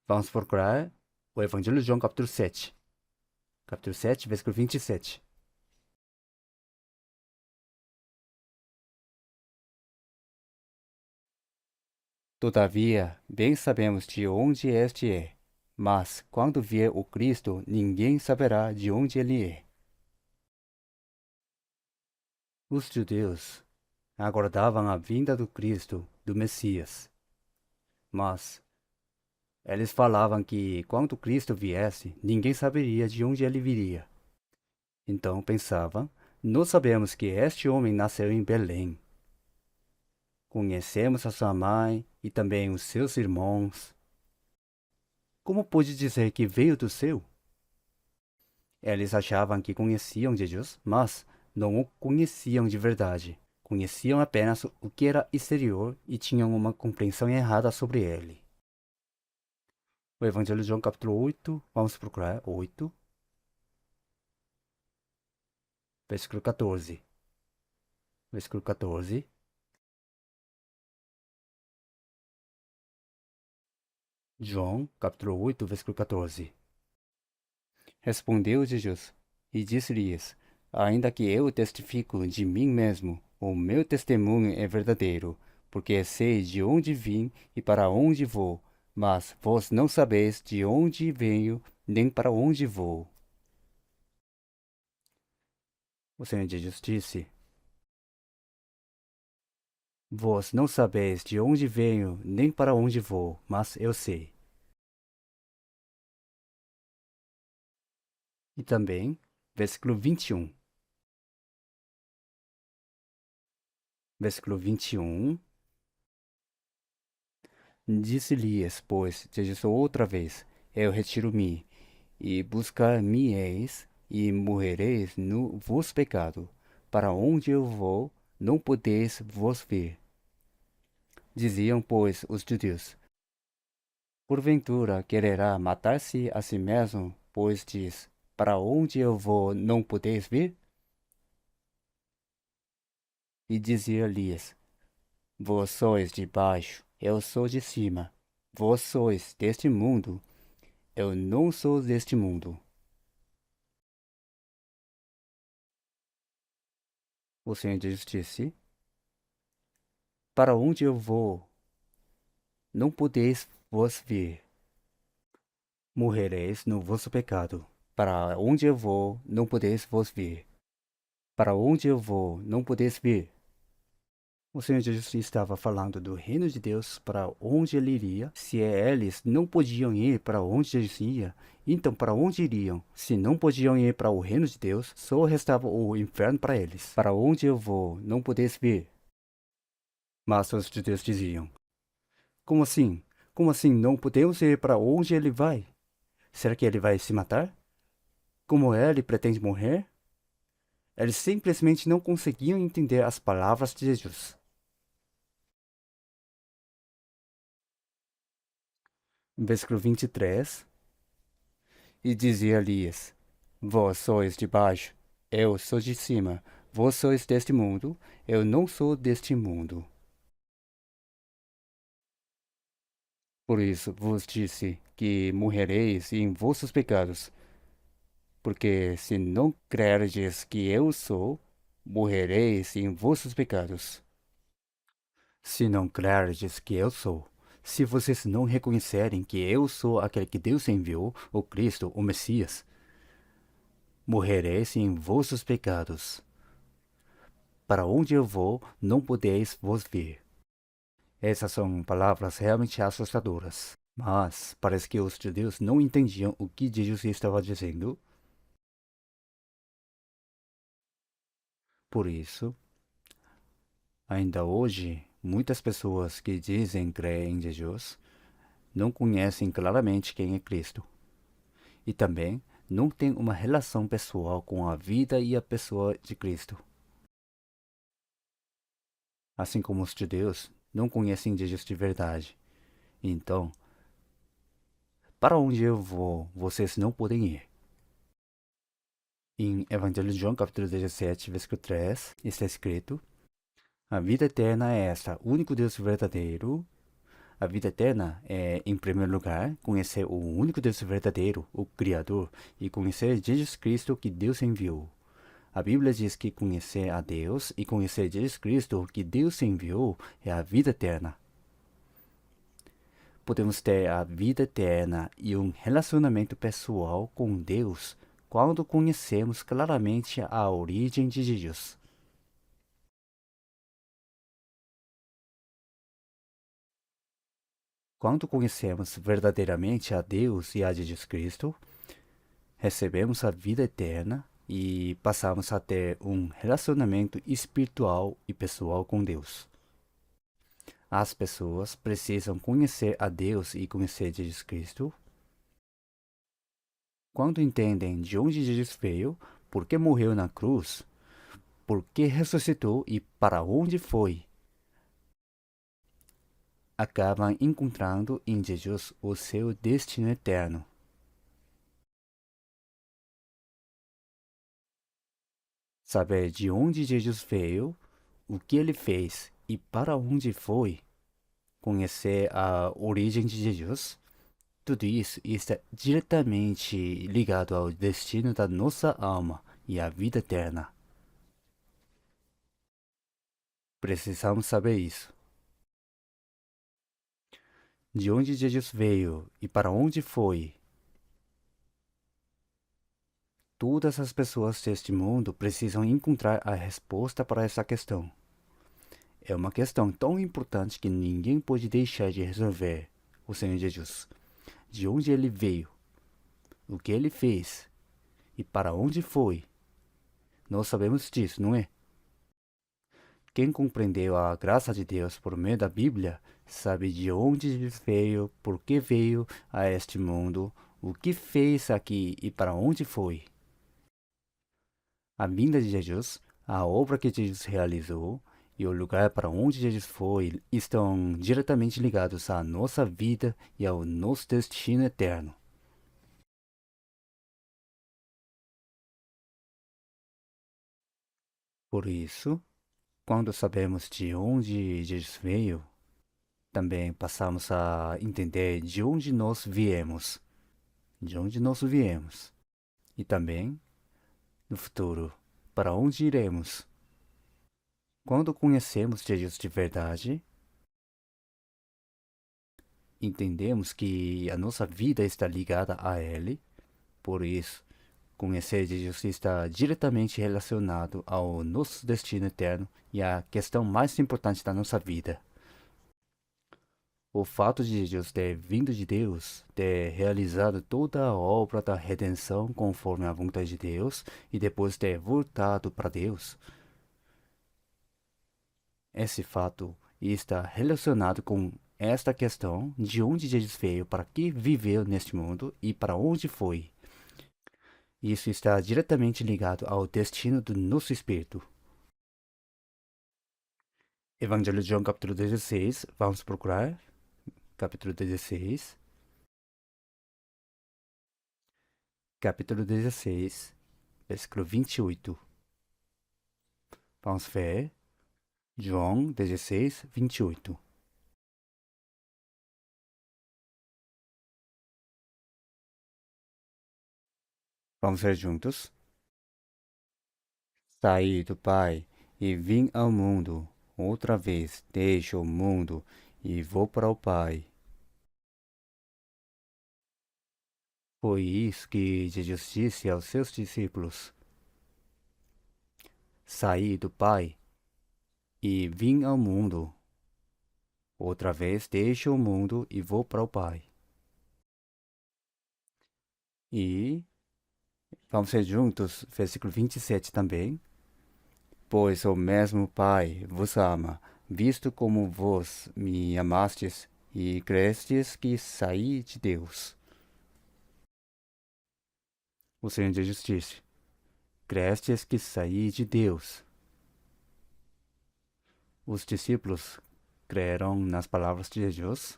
Vamos procurar o Evangelho de João, capítulo 7. Capítulo 7, versículo 27. Todavia, bem sabemos de onde este é, mas quando vier o Cristo, ninguém saberá de onde ele é. Os judeus aguardavam a vinda do Cristo, do Messias. Mas eles falavam que quando Cristo viesse, ninguém saberia de onde ele viria. Então pensavam: nós sabemos que este homem nasceu em Belém. Conhecemos a sua mãe e também os seus irmãos. Como pode dizer que veio do céu? Eles achavam que conheciam Jesus, mas não o conheciam de verdade. Conheciam apenas o que era exterior e tinham uma compreensão errada sobre ele. O Evangelho de João, capítulo 8, vamos procurar 8, versículo 14. Versículo 14. João, capítulo 8, versículo 14. Respondeu Jesus e disse-lhes: Ainda que eu testifico de mim mesmo, o meu testemunho é verdadeiro, porque sei de onde vim e para onde vou, mas vós não sabeis de onde venho nem para onde vou. O Senhor Jesus disse: Vós não sabeis de onde venho nem para onde vou, mas eu sei. E também, versículo 21. Versículo 21. Disse-lhes, pois, Jesus outra vez: Eu retiro-me, e buscar-me-eis, e morrereis no vosso pecado. Para onde eu vou, não podeis vos vir. Diziam, pois, os judeus: Porventura quererá matar-se a si mesmo, pois diz: Para onde eu vou, não podeis vir? E dizia-lhes: Vós sois de baixo, eu sou de cima. Vós sois deste mundo, eu não sou deste mundo. O Senhor Jesus disse: Para onde eu vou, não podeis vos vir. Morrereis no vosso pecado. Para onde eu vou, não podeis vos vir. Para onde eu vou, não podeis vir. O Senhor Jesus estava falando do reino de Deus, para onde ele iria. Se eles não podiam ir para onde Jesus ia, então para onde iriam? Se não podiam ir para o reino de Deus, só restava o inferno para eles. Para onde eu vou, não podeis vir. Mas os judeus diziam: Como assim? Como assim não podemos ir para onde ele vai? Será que ele vai se matar? Como ele pretende morrer? Eles simplesmente não conseguiam entender as palavras de Jesus. Versículo 23. E dizia-lhes: Vós sois de baixo, eu sou de cima. Vós sois deste mundo, eu não sou deste mundo. Por isso vos disse que morrereis em vossos pecados, porque se não crerdes que eu sou, morrereis em vossos pecados. Se não crerdes que eu sou, se vocês não reconhecerem que eu sou aquele que Deus enviou, o Cristo, o Messias, morrereis em vossos pecados. Para onde eu vou, não podeis vos vir. Essas são palavras realmente assustadoras. Mas parece que os judeus não entendiam o que Jesus estava dizendo. Por isso, ainda hoje, muitas pessoas que dizem crer em Jesus não conhecem claramente quem é Cristo. E também não têm uma relação pessoal com a vida e a pessoa de Cristo. Assim como os judeus não conhecem Jesus de verdade. Então, para onde eu vou, vocês não podem ir. Em Evangelho de João, capítulo 17, versículo 3, está escrito: a vida eterna é esta, o único Deus verdadeiro. A vida eterna é, em primeiro lugar, conhecer o único Deus verdadeiro, o Criador, e conhecer Jesus Cristo que Deus enviou. A Bíblia diz que conhecer a Deus e conhecer Jesus Cristo que Deus enviou é a vida eterna. Podemos ter a vida eterna e um relacionamento pessoal com Deus quando conhecemos claramente a origem de Jesus. Quando conhecemos verdadeiramente a Deus e a Jesus Cristo, recebemos a vida eterna e passamos a ter um relacionamento espiritual e pessoal com Deus. As pessoas precisam conhecer a Deus e conhecer Jesus Cristo. Quando entendem de onde Jesus veio, por que morreu na cruz, por que ressuscitou e para onde foi, acabam encontrando em Jesus o seu destino eterno. Saber de onde Jesus veio, o que ele fez e para onde foi, conhecer a origem de Jesus, tudo isso está diretamente ligado ao destino da nossa alma e à vida eterna. Precisamos saber isso. De onde Jesus veio e para onde foi. Todas as pessoas deste mundo precisam encontrar a resposta para essa questão. É uma questão tão importante que ninguém pode deixar de resolver. O Senhor Jesus. De onde ele veio, o que ele fez e para onde foi. Nós sabemos disso, não é? Quem compreendeu a graça de Deus por meio da Bíblia sabe de onde ele veio, por que veio a este mundo, o que fez aqui e para onde foi. A vinda de Jesus, a obra que Jesus realizou e o lugar para onde Jesus foi estão diretamente ligados à nossa vida e ao nosso destino eterno. Por isso, quando sabemos de onde Jesus veio, também passamos a entender de onde nós viemos, de onde nós viemos, e também, no futuro, para onde iremos. Quando conhecemos Jesus de verdade, entendemos que a nossa vida está ligada a Ele, por isso, conhecer Jesus está diretamente relacionado ao nosso destino eterno e à questão mais importante da nossa vida. O fato de Jesus ter vindo de Deus, ter realizado toda a obra da redenção conforme a vontade de Deus e depois ter voltado para Deus, esse fato está relacionado com esta questão de onde Jesus veio, para que viveu neste mundo e para onde foi. Isso está diretamente ligado ao destino do nosso espírito. Evangelho de João, capítulo 16, vamos procurar. Capítulo 16. Capítulo 16, versículo 28. Vamos ver. João 16, 28. Vamos ver juntos. Saí do Pai e vim ao mundo. Outra vez deixo o mundo e vou para o Pai. Foi isso que Jesus disse aos seus discípulos. Saí do Pai e vim ao mundo. Outra vez deixo o mundo e vou para o Pai. E vamos ver juntos, versículo 27 também. Pois o mesmo Pai vos ama, visto como vos me amastes e crestes que saí de Deus. O Senhor Jesus disse, crestes que saí de Deus. Os discípulos creram nas palavras de Jesus.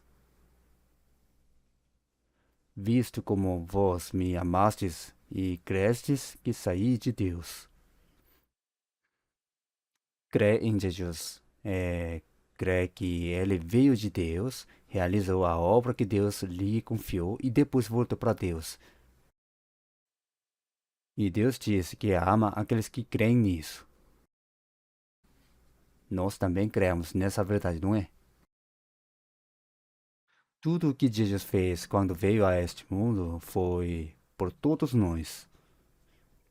Visto como vós me amastes e crestes que saí de Deus. Crê em Jesus. Crê que ele veio de Deus, realizou a obra que Deus lhe confiou e depois voltou para Deus. E Deus disse que ama aqueles que creem nisso. Nós também cremos nessa verdade, não é? Tudo o que Jesus fez quando veio a este mundo foi por todos nós.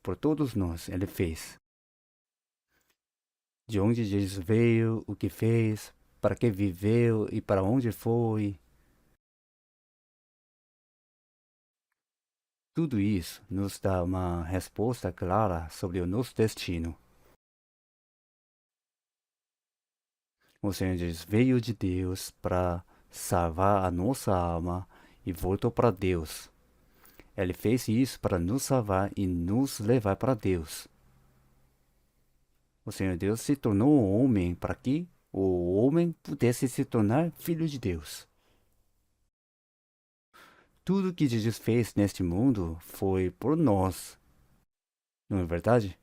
Por todos nós ele fez. De onde Jesus veio, o que fez, para que viveu e para onde foi. Tudo isso nos dá uma resposta clara sobre o nosso destino. O Senhor Jesus veio de Deus para salvar a nossa alma e voltou para Deus. Ele fez isso para nos salvar e nos levar para Deus. O Senhor Deus se tornou um homem para que o homem pudesse se tornar filho de Deus. Tudo que Jesus fez neste mundo foi por nós. Não é verdade?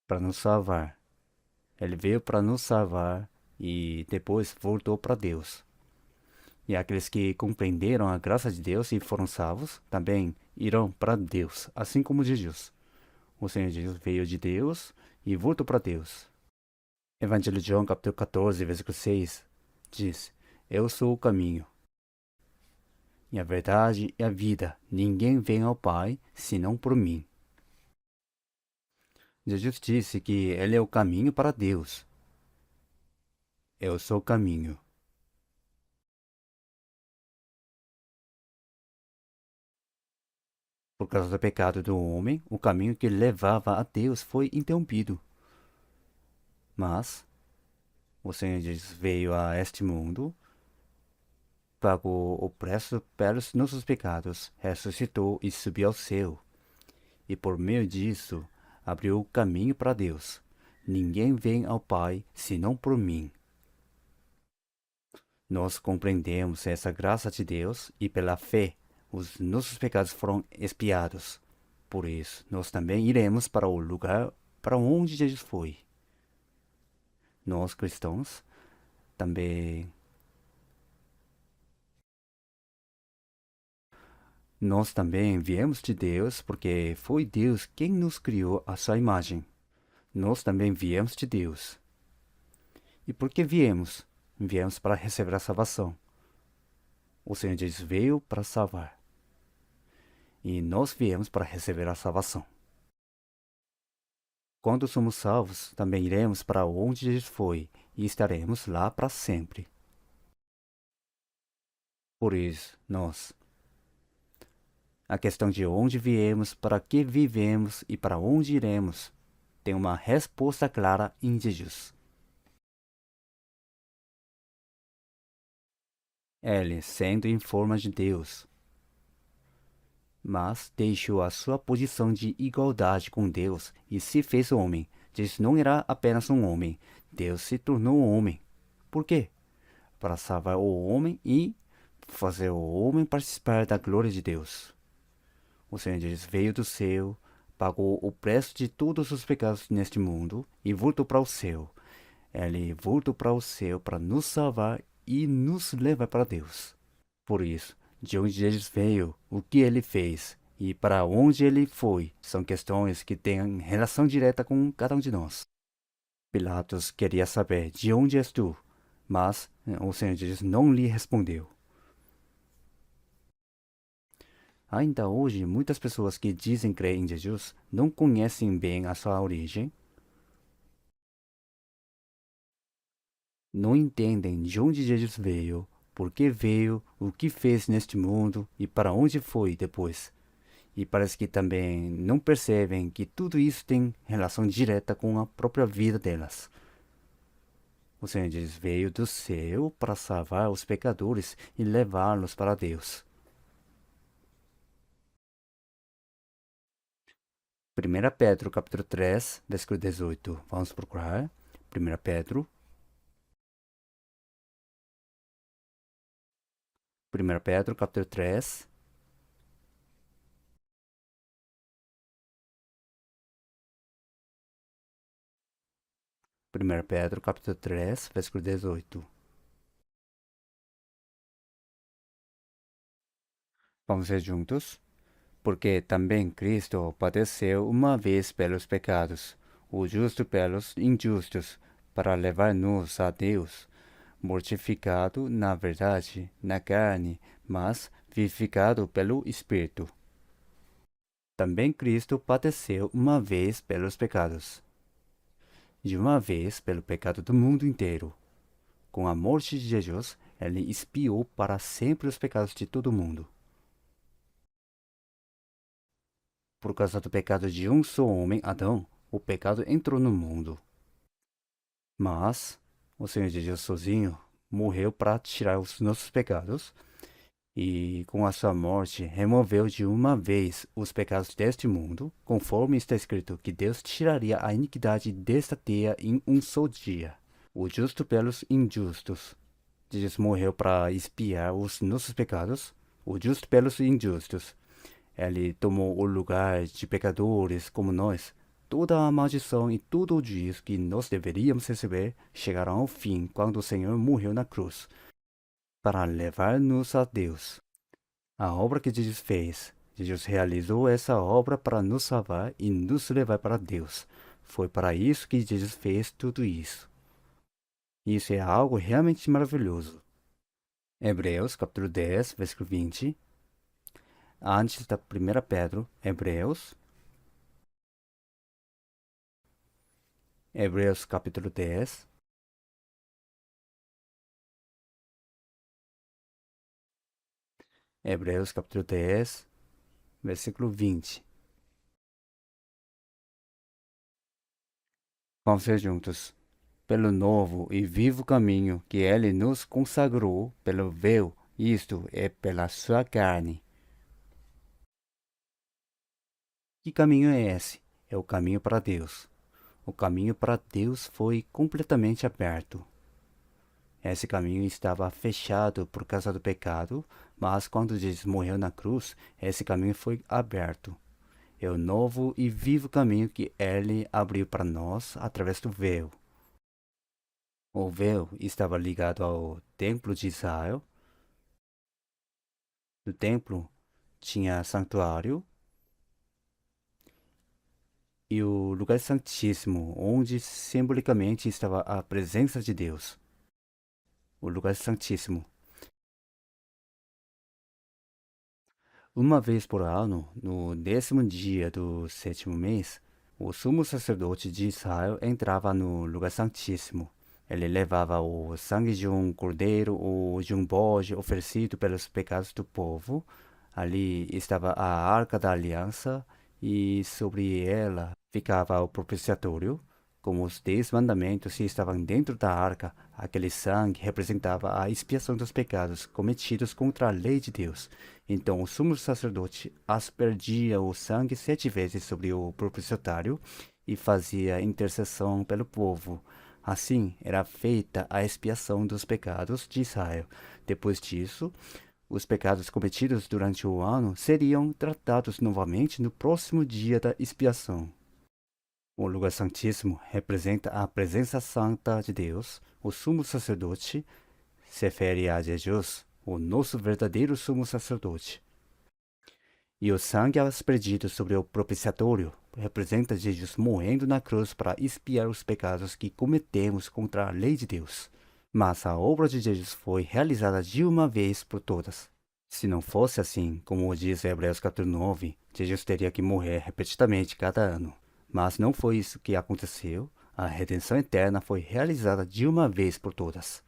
Para nos salvar. Ele veio para nos salvar e depois voltou para Deus. E aqueles que compreenderam a graça de Deus e foram salvos também irão para Deus, assim como Jesus. O Senhor Jesus veio de Deus e voltou para Deus. Evangelho de João, capítulo 14, versículo 6, diz: Eu sou o caminho, e a verdade e a vida. Ninguém vem ao Pai, senão por mim. Jesus disse que Ele é o caminho para Deus. Eu sou o caminho. Por causa do pecado do homem, o caminho que levava a Deus foi interrompido. Mas o Senhor Jesus veio a este mundo, pagou o preço pelos nossos pecados, ressuscitou e subiu ao céu. E por meio disso, abriu o caminho para Deus. Ninguém vem ao Pai senão por mim. Nós compreendemos essa graça de Deus e pela fé os nossos pecados foram expiados. Por isso, nós também iremos para o lugar para onde Jesus foi. Nós cristãos também viemos de Deus porque foi Deus quem nos criou à sua imagem. Nós também viemos de Deus. E por que viemos? Viemos para receber a salvação. O Senhor Jesus veio para salvar. E nós viemos para receber a salvação. Quando somos salvos, também iremos para onde Jesus foi e estaremos lá para sempre. Por isso, a questão de onde viemos, para que vivemos e para onde iremos, tem uma resposta clara em Jesus. Ele, sendo em forma de Deus, mas deixou a sua posição de igualdade com Deus e se fez homem. Jesus não era apenas um homem, Deus se tornou um homem. Por quê? Para salvar o homem e fazer o homem participar da glória de Deus. O Senhor Jesus veio do céu, pagou o preço de todos os pecados neste mundo e voltou para o céu. Ele voltou para o céu para nos salvar e nos levar para Deus. Por isso, de onde Jesus veio, o que ele fez e para onde ele foi são questões que têm relação direta com cada um de nós. Pilatos queria saber de onde és tu, mas o Senhor Jesus não lhe respondeu. Ainda hoje, muitas pessoas que dizem crer em Jesus não conhecem bem a sua origem, não entendem de onde Jesus veio, por que veio, o que fez neste mundo e para onde foi depois. E parece que também não percebem que tudo isso tem relação direta com a própria vida delas. O Senhor Jesus veio do céu para salvar os pecadores e levá-los para Deus. 1 Pedro capítulo 3, versículo 18. Vamos procurar. 1 Pedro. 1 Pedro capítulo 3. Primeiro Pedro capítulo 3, versículo 18. Vamos ver juntos? Porque também Cristo padeceu uma vez pelos pecados, o justo pelos injustos, para levar-nos a Deus, mortificado na verdade, na carne, mas vivificado pelo Espírito. Também Cristo padeceu uma vez pelos pecados, de uma vez pelo pecado do mundo inteiro. Com a morte de Jesus, ele expiou para sempre os pecados de todo o mundo. Por causa do pecado de um só homem, Adão, o pecado entrou no mundo. Mas o Senhor Jesus sozinho morreu para tirar os nossos pecados e, com a sua morte, removeu de uma vez os pecados deste mundo, conforme está escrito que Deus tiraria a iniquidade desta terra em um só dia. O justo pelos injustos. Jesus morreu para expiar os nossos pecados, o justo pelos injustos. Ele tomou o lugar de pecadores como nós. Toda a maldição e todo o juízo que nós deveríamos receber chegaram ao fim quando o Senhor morreu na cruz, para levar-nos a Deus. A obra que Jesus fez, Jesus realizou essa obra para nos salvar e nos levar para Deus. Foi para isso que Jesus fez tudo isso. Isso é algo realmente maravilhoso. Hebreus capítulo 10, versículo 20. Antes da 1 Pedro, Hebreus capítulo 10. Hebreus capítulo 10, versículo 20. Vamos ver juntos. Pelo novo e vivo caminho que ele nos consagrou pelo véu, isto é pela sua carne. Que caminho é esse? É o caminho para Deus. O caminho para Deus foi completamente aberto. Esse caminho estava fechado por causa do pecado, mas quando Jesus morreu na cruz, esse caminho foi aberto. É o novo e vivo caminho que ele abriu para nós através do véu. O véu estava ligado ao templo de Israel. No templo tinha santuário e o lugar santíssimo, onde simbolicamente estava a presença de Deus. O lugar santíssimo. Uma vez por ano, no 10º dia do 7º mês, o sumo sacerdote de Israel entrava no lugar santíssimo. Ele levava o sangue de um cordeiro ou de um bode oferecido pelos pecados do povo. Ali estava a arca da aliança e sobre ela ficava o propiciatório. Como os 10 mandamentos estavam dentro da arca, aquele sangue representava a expiação dos pecados cometidos contra a lei de Deus. Então o sumo sacerdote aspergia o sangue 7 vezes sobre o propiciatório e fazia intercessão pelo povo. Assim era feita a expiação dos pecados de Israel. Depois disso, os pecados cometidos durante o ano seriam tratados novamente no próximo dia da expiação. O lugar santíssimo representa a presença santa de Deus. O sumo sacerdote se refere a Jesus, o nosso verdadeiro sumo sacerdote. E o sangue aspergido sobre o propiciatório representa Jesus morrendo na cruz para expiar os pecados que cometemos contra a lei de Deus. Mas a obra de Jesus foi realizada de uma vez por todas. Se não fosse assim, como diz Hebreus capítulo 9, Jesus teria que morrer repetidamente cada ano. Mas não foi isso que aconteceu. A redenção eterna foi realizada de uma vez por todas.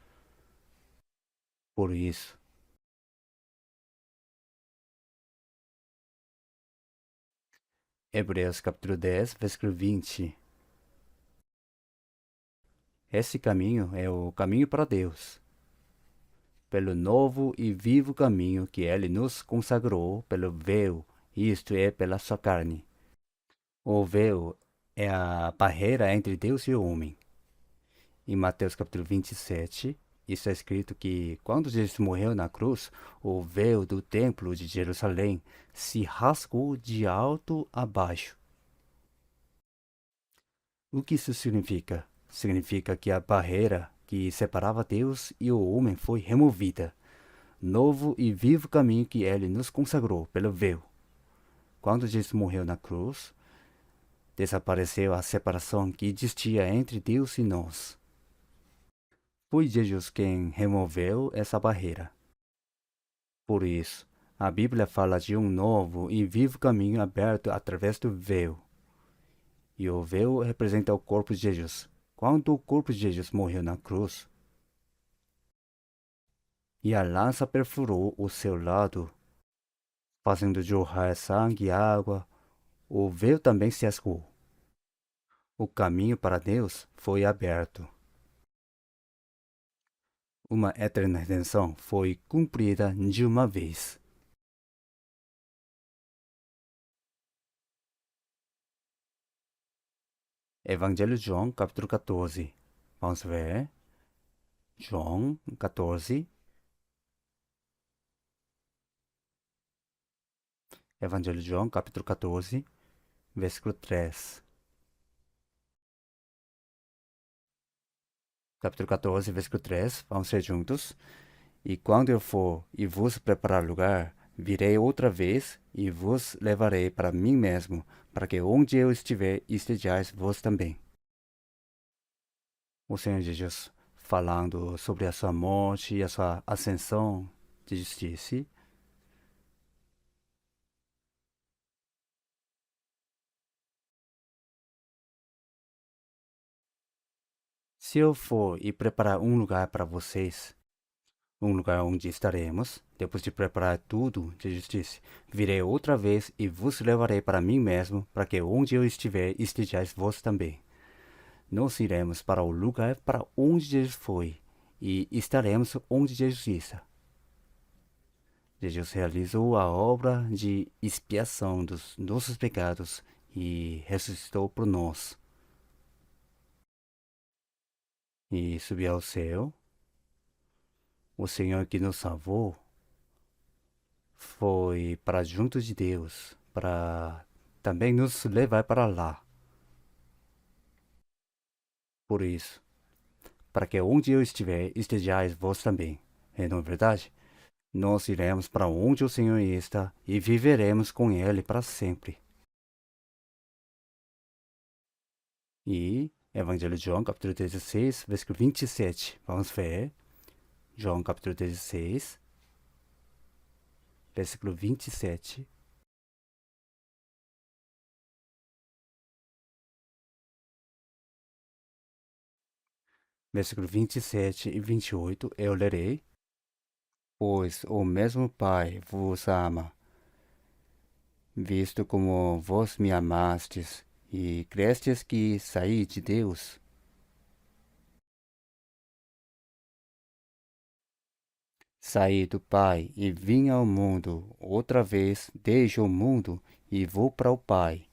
Por isso, Hebreus capítulo 10, versículo 20. Esse caminho é o caminho para Deus, pelo novo e vivo caminho que Ele nos consagrou pelo véu, isto é, pela sua carne. O véu é a barreira entre Deus e o homem. Em Mateus capítulo 27, está escrito que quando Jesus morreu na cruz, o véu do templo de Jerusalém se rasgou de alto a baixo. O que isso significa? Significa que a barreira que separava Deus e o homem foi removida. Novo e vivo caminho que Ele nos consagrou pelo véu. Quando Jesus morreu na cruz, desapareceu a separação que existia entre Deus e nós. Foi Jesus quem removeu essa barreira. Por isso, a Bíblia fala de um novo e vivo caminho aberto através do véu. E o véu representa o corpo de Jesus. Quando o corpo de Jesus morreu na cruz, e a lança perfurou o seu lado, fazendo jorrar sangue e água, o véu também se rasgou. O caminho para Deus foi aberto. Uma eterna redenção foi cumprida de uma vez. Evangelho de João, capítulo 14. Vamos ver. João 14. Evangelho de João, capítulo 14, versículo 3. Capítulo 14, versículo 3. Vamos ser juntos. E quando eu for e vos preparar lugar, virei outra vez e vos levarei para mim mesmo, para que onde eu estiver, estejais vós também. O Senhor Jesus falando sobre a sua morte e a sua ascensão de justiça. Se eu for e preparar um lugar para vocês, um lugar onde estaremos, depois de preparar tudo de justiça, virei outra vez e vos levarei para mim mesmo, para que onde eu estiver, estejais vós também. Nós iremos para o lugar para onde Jesus foi, e estaremos onde Jesus está. Jesus realizou a obra de expiação dos nossos pecados e ressuscitou por nós. E subiu ao céu. O Senhor que nos salvou foi para junto de Deus, para também nos levar para lá. Por isso, para que onde eu estiver, estejais vós também. É, não é verdade? Nós iremos para onde o Senhor está e viveremos com Ele para sempre. E Evangelho de João, capítulo 16, versículo 27. Vamos ver. João, capítulo 16, versículo 27. Versículo 27 e 28, eu lerei. Pois o mesmo Pai vos ama, visto como vós me amastes e crestes que saí de Deus. Saí do Pai e vim ao mundo, outra vez deixo o mundo e vou para o Pai.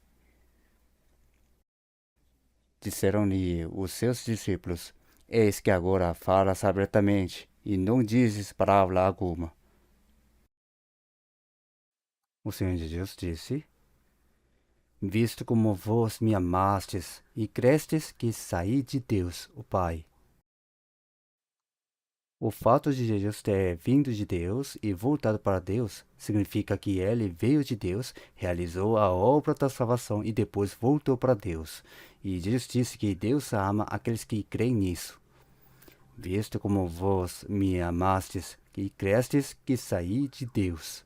Disseram-lhe os seus discípulos: Eis que agora falas abertamente e não dizes palavra alguma. O Senhor Jesus disse: Visto como vós me amastes e crestes que saí de Deus, o Pai. O fato de Jesus ter vindo de Deus e voltado para Deus significa que ele veio de Deus, realizou a obra da salvação e depois voltou para Deus. E Jesus disse que Deus ama aqueles que creem nisso. Visto como vós me amastes e crestes que saí de Deus.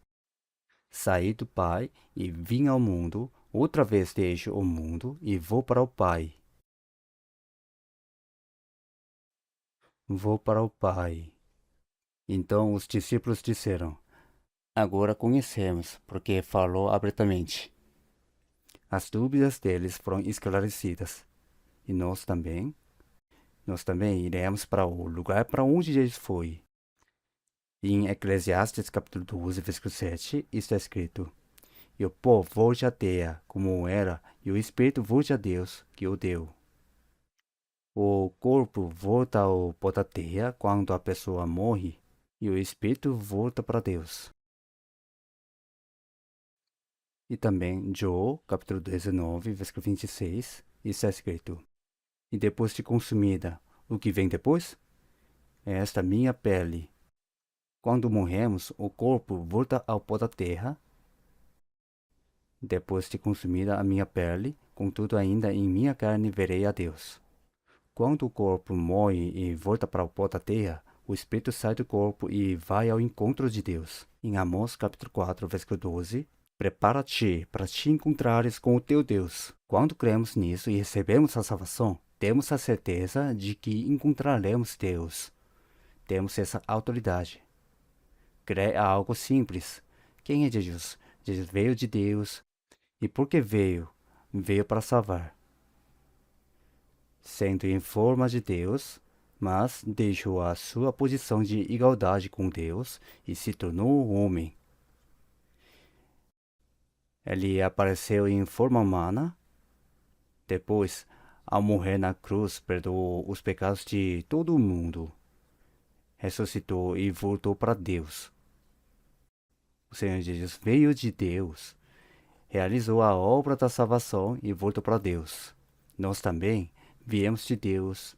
Saí do Pai e vim ao mundo, outra vez deixo o mundo e vou para o Pai. Vou para o Pai. Então os discípulos disseram: Agora conhecemos, porque falou abertamente. As dúvidas deles foram esclarecidas. E nós também iremos para o lugar para onde Jesus foi. Em Eclesiastes capítulo 12, versículo 7, está escrito: E o povo volte à terra, como era, e o Espírito volte a Deus, que o deu. O corpo volta ao pó da terra quando a pessoa morre, e o Espírito volta para Deus. E também João, capítulo 19, versículo 26, está escrito: E depois de consumida, o que vem depois? É esta minha pele. Quando morremos, o corpo volta ao pó da terra. Depois de consumida a minha pele, contudo ainda em minha carne verei a Deus. Quando o corpo morre e volta para o pó da terra, o espírito sai do corpo e vai ao encontro de Deus. Em Amós capítulo 4, versículo 12, prepara-te para te encontrares com o teu Deus. Quando cremos nisso e recebemos a salvação, temos a certeza de que encontraremos Deus. Temos essa autoridade. Crer é algo simples. Quem é Jesus? Jesus veio de Deus. E por que veio? Veio para salvar. Sendo em forma de Deus, mas deixou a sua posição de igualdade com Deus e se tornou homem. Ele apareceu em forma humana. Depois, ao morrer na cruz, perdoou os pecados de todo o mundo. Ressuscitou e voltou para Deus. O Senhor Jesus veio de Deus, realizou a obra da salvação e voltou para Deus. Nós também viemos de Deus,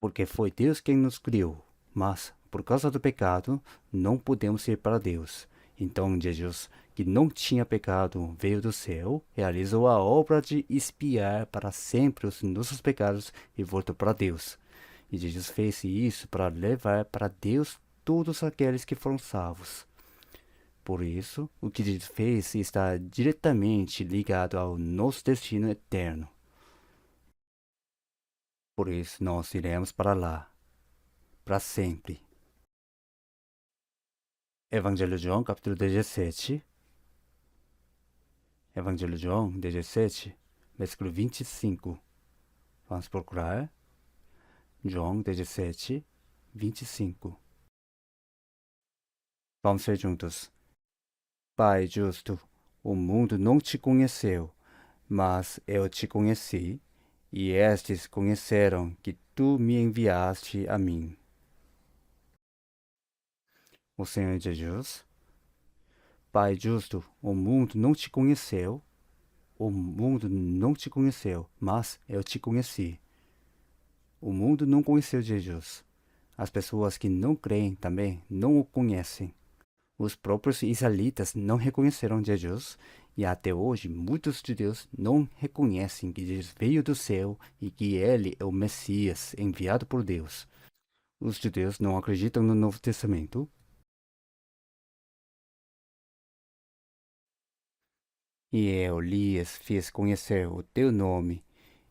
porque foi Deus quem nos criou, mas por causa do pecado não podemos ir para Deus. Então Jesus, que não tinha pecado, veio do céu, realizou a obra de expiar para sempre os nossos pecados e voltou para Deus. E Jesus fez isso para levar para Deus todos aqueles que foram salvos. Por isso, o que Jesus fez está diretamente ligado ao nosso destino eterno. Por isso, nós iremos para lá, para sempre. Evangelho de João, capítulo 17. Evangelho de João 17, versículo 25. Vamos procurar. João 17, 25. Vamos ver juntos. Pai justo, o mundo não te conheceu, mas eu te conheci, e estes conheceram que tu me enviaste a mim. O Senhor Jesus, Pai justo, o mundo não te conheceu, mas eu te conheci. O mundo não conheceu Jesus. As pessoas que não creem também não o conhecem. Os próprios israelitas não reconheceram Jesus, e até hoje muitos judeus não reconhecem que Jesus veio do céu e que ele é o Messias enviado por Deus. Os judeus não acreditam no Novo Testamento. E eu lhes fiz conhecer o teu nome,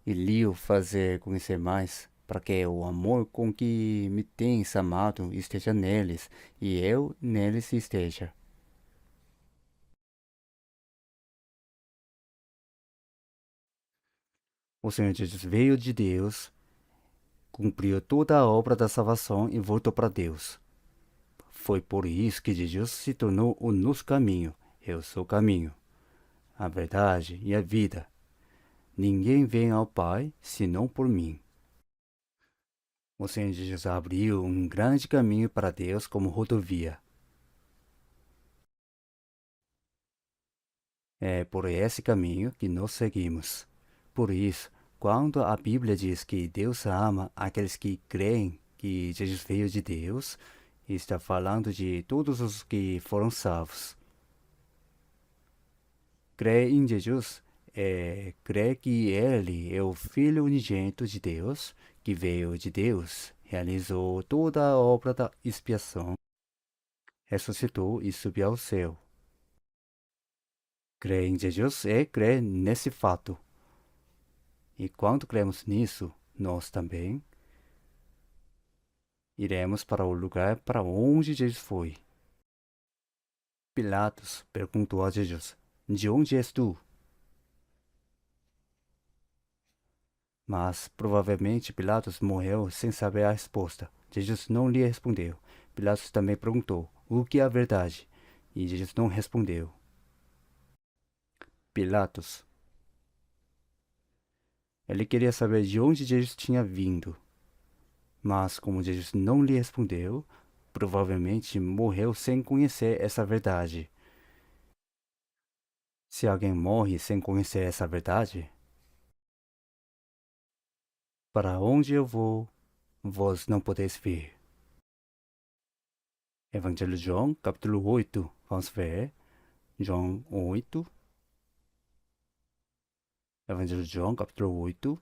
e lhe fazer conhecer mais, para que o amor com que me tens amado esteja neles, e eu neles esteja. O Senhor Jesus veio de Deus, cumpriu toda a obra da salvação e voltou para Deus. Foi por isso que Jesus se tornou o nosso caminho. Eu sou o caminho, a verdade e a vida. Ninguém vem ao Pai senão por mim. O Senhor Jesus abriu um grande caminho para Deus como rodovia. É por esse caminho que nós seguimos. Por isso, quando a Bíblia diz que Deus ama aqueles que creem, que Jesus veio de Deus e está falando de todos os que foram salvos. Crer em Jesus é crer que Ele é o Filho unigênito de Deus, que veio de Deus, realizou toda a obra da expiação, ressuscitou e subiu ao céu. Crer em Jesus é crer nesse fato. E quando cremos nisso, nós também iremos para o lugar para onde Jesus foi. Pilatos perguntou a Jesus: De onde és tu? Mas provavelmente Pilatos morreu sem saber a resposta. Jesus não lhe respondeu. Pilatos também perguntou: O que é a verdade? E Jesus não respondeu. Pilatos. Ele queria saber de onde Jesus tinha vindo. Mas como Jesus não lhe respondeu, provavelmente morreu sem conhecer essa verdade. Se alguém morre sem conhecer essa verdade, para onde eu vou, vós não podeis vir. Evangelho de João, capítulo 8. Vamos ver. João 8. Evangelho de João, capítulo 8,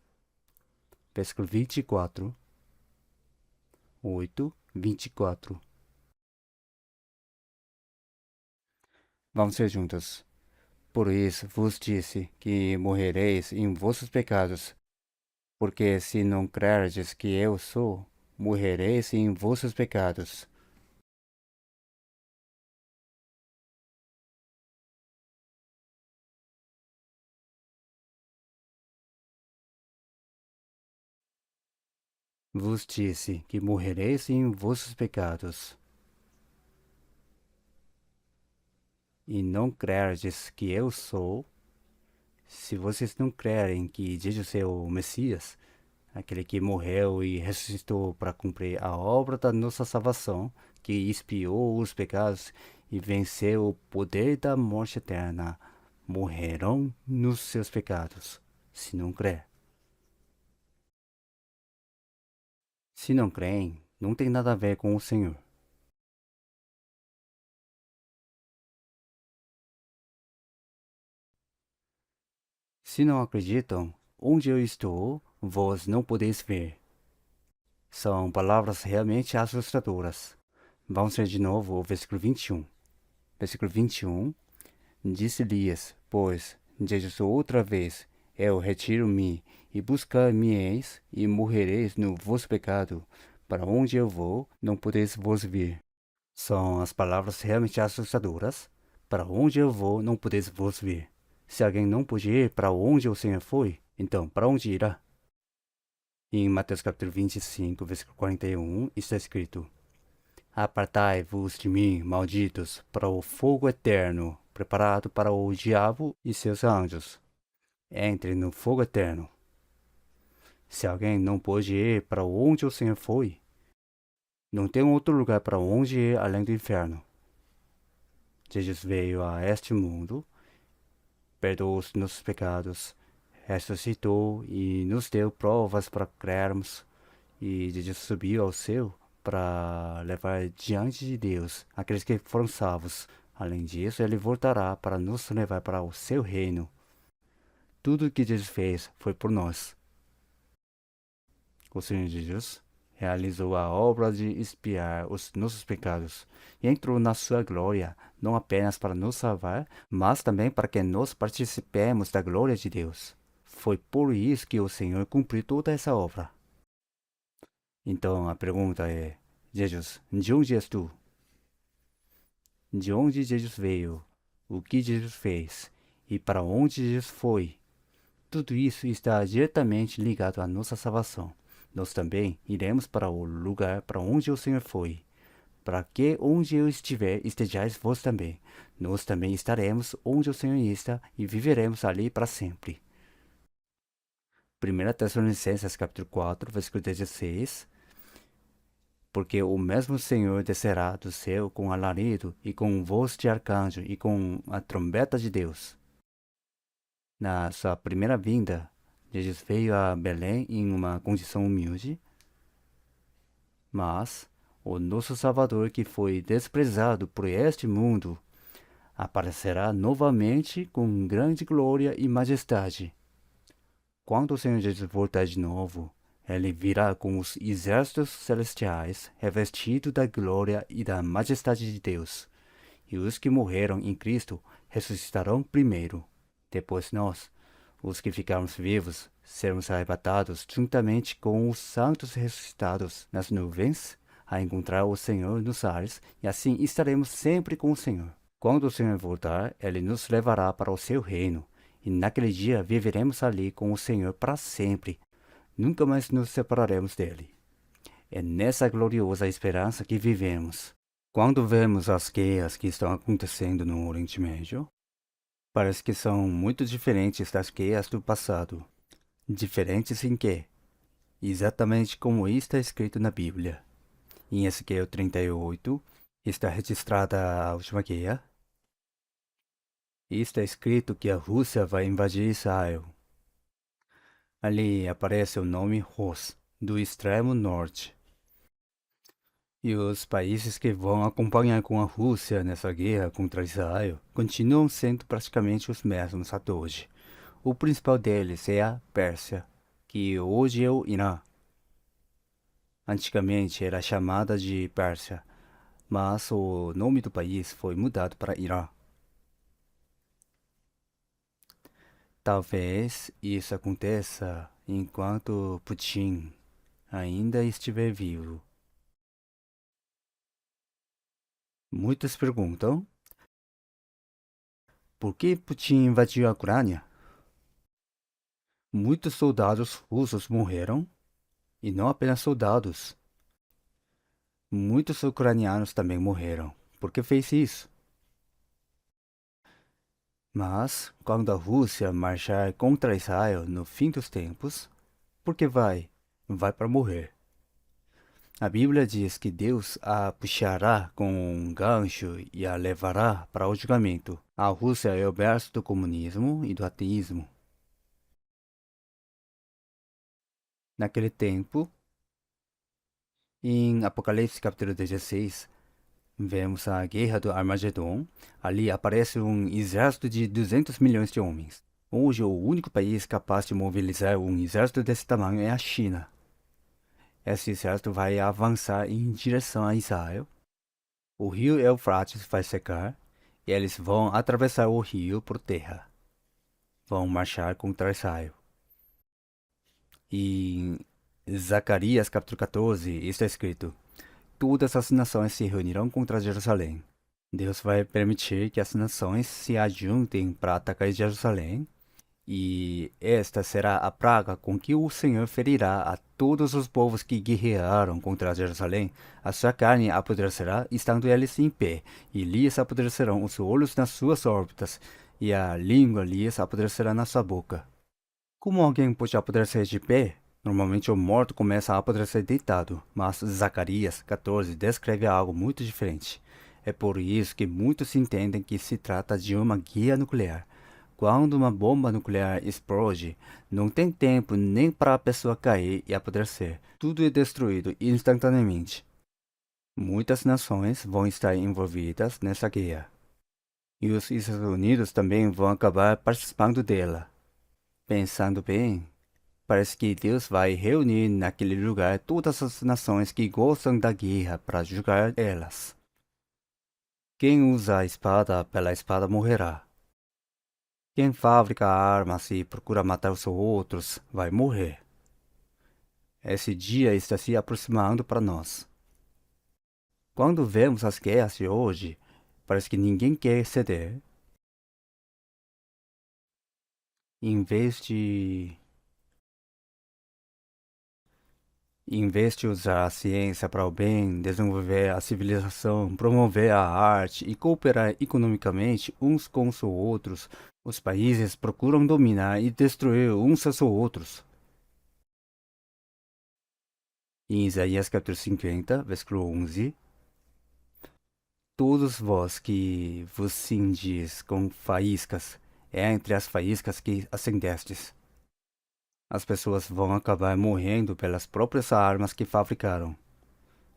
versículo 24. 8, 24. Vamos ver juntos. Por isso vos disse que morrereis em vossos pecados, porque se não crerdes que eu sou, morrereis em vossos pecados. Vos disse que morrereis em vossos pecados. E não crerdes que eu sou, se vocês não crerem que Jesus é o Messias, aquele que morreu e ressuscitou para cumprir a obra da nossa salvação, que expiou os pecados e venceu o poder da morte eterna, morrerão nos seus pecados, se não crer. Se não creem, não tem nada a ver com o Senhor. Se não acreditam, onde eu estou, vós não podeis ver. São palavras realmente assustadoras. Vamos ver de novo o versículo 21. Versículo 21. Disse Elias, pois, Jesus outra vez, eu retiro-me, e buscar-me-eis, e morrereis no vosso pecado. Para onde eu vou, não podeis vos vir. São as palavras realmente assustadoras. Para onde eu vou, não podeis vos vir. Se alguém não pode ir para onde o Senhor foi, então para onde irá? Em Mateus capítulo 25, versículo 41, está escrito: Apartai-vos de mim, malditos, para o fogo eterno, preparado para o diabo e seus anjos. Entre no fogo eterno. Se alguém não pôde ir para onde o Senhor foi, não tem outro lugar para onde ir além do inferno. Jesus veio a este mundo, perdoou os nossos pecados, ressuscitou e nos deu provas para crermos. E Jesus subiu ao céu para levar diante de Deus aqueles que foram salvos. Além disso, ele voltará para nos levar para o seu reino. Tudo o que Jesus fez foi por nós. O Senhor Jesus realizou a obra de expiar os nossos pecados e entrou na sua glória, não apenas para nos salvar, mas também para que nós participemos da glória de Deus. Foi por isso que o Senhor cumpriu toda essa obra. Então a pergunta é: Jesus, de onde és tu? De onde Jesus veio? O que Jesus fez? E para onde Jesus foi? Tudo isso está diretamente ligado à nossa salvação. Nós também iremos para o lugar para onde o Senhor foi. Para que onde eu estiver, estejais vós também. Nós também estaremos onde o Senhor está e viveremos ali para sempre. 1 Tessalonicenses capítulo 4, versículo 16. Porque o mesmo Senhor descerá do céu com alarido e com voz de arcanjo e com a trombeta de Deus. Na sua primeira vinda, Jesus veio a Belém em uma condição humilde. Mas o nosso Salvador, que foi desprezado por este mundo, aparecerá novamente com grande glória e majestade. Quando o Senhor Jesus voltar de novo, ele virá com os exércitos celestiais, revestido da glória e da majestade de Deus. E os que morreram em Cristo ressuscitarão primeiro. Depois nós, os que ficarmos vivos, seremos arrebatados juntamente com os santos ressuscitados nas nuvens, a encontrar o Senhor nos ares, e assim estaremos sempre com o Senhor. Quando o Senhor voltar, ele nos levará para o seu reino, e naquele dia viveremos ali com o Senhor para sempre. Nunca mais nos separaremos dele. É nessa gloriosa esperança que vivemos. Quando vemos as guerras que estão acontecendo no Oriente Médio, parece que são muito diferentes das guerras do passado. Diferentes em quê? Exatamente como está escrito na Bíblia. Em Ezequiel 38, está registrada a última guerra. E está escrito que a Rússia vai invadir Israel. Ali aparece o nome Rus, do extremo norte. E os países que vão acompanhar com a Rússia nessa guerra contra Israel continuam sendo praticamente os mesmos até hoje. O principal deles é a Pérsia, que hoje é o Irã. Antigamente era chamada de Pérsia, mas o nome do país foi mudado para Irã. Talvez isso aconteça enquanto Putin ainda estiver vivo. Muitos perguntam: por que Putin invadiu a Ucrânia? Muitos soldados russos morreram, e não apenas soldados. Muitos ucranianos também morreram. Por que fez isso? Mas, quando a Rússia marchar contra Israel no fim dos tempos, por que vai? Vai para morrer. A Bíblia diz que Deus a puxará com um gancho e a levará para o julgamento. A Rússia é o berço do comunismo e do ateísmo. Naquele tempo, em Apocalipse capítulo 16, vemos a guerra do Armagedon. Ali aparece um exército de 200 milhões de homens. Hoje, o único país capaz de mobilizar um exército desse tamanho é a China. Esse exército vai avançar em direção a Israel. O rio Eufrates vai secar e eles vão atravessar o rio por terra. Vão marchar contra Israel. E em Zacarias capítulo 14 está escrito: todas as nações se reunirão contra Jerusalém. Deus vai permitir que as nações se ajuntem para atacar Jerusalém. E esta será a praga com que o Senhor ferirá a todos os povos que guerrearam contra Jerusalém. A sua carne apodrecerá, estando eles em pé, e lhes apodrecerão os olhos nas suas órbitas, e a língua lhes apodrecerá na sua boca. Como alguém pode apodrecer de pé? Normalmente o morto começa a apodrecer deitado, mas Zacarias 14 descreve algo muito diferente. É por isso que muitos entendem que se trata de uma guerra nuclear. Quando uma bomba nuclear explode, não tem tempo nem para a pessoa cair e apodrecer. Tudo é destruído instantaneamente. Muitas nações vão estar envolvidas nessa guerra. E os Estados Unidos também vão acabar participando dela. Pensando bem, parece que Deus vai reunir naquele lugar todas as nações que gostam da guerra para julgar elas. Quem usa a espada pela espada morrerá. Quem fabrica armas e procura matar os outros vai morrer. Esse dia está se aproximando para nós. Quando vemos as guerras de hoje, parece que ninguém quer ceder. Em vez de usar a ciência para o bem, desenvolver a civilização, promover a arte e cooperar economicamente uns com os outros, os países procuram dominar e destruir uns aos outros. Em Isaías capítulo 50, versículo 11, todos vós que vos cingis com faíscas, é entre as faíscas que acendestes. As pessoas vão acabar morrendo pelas próprias armas que fabricaram.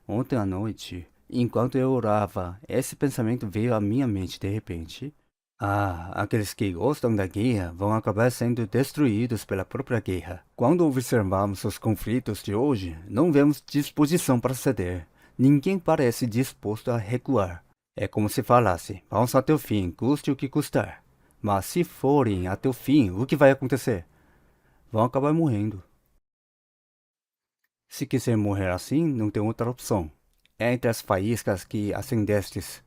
Ontem à noite, enquanto eu orava, esse pensamento veio à minha mente de repente. Ah, aqueles que gostam da guerra vão acabar sendo destruídos pela própria guerra. Quando observamos os conflitos de hoje, não vemos disposição para ceder. Ninguém parece disposto a recuar. É como se falasse, vamos até o fim, custe o que custar. Mas se forem até o fim, o que vai acontecer? Vão acabar morrendo. Se quiser morrer assim, não tem outra opção. Entre as faíscas que acendestes,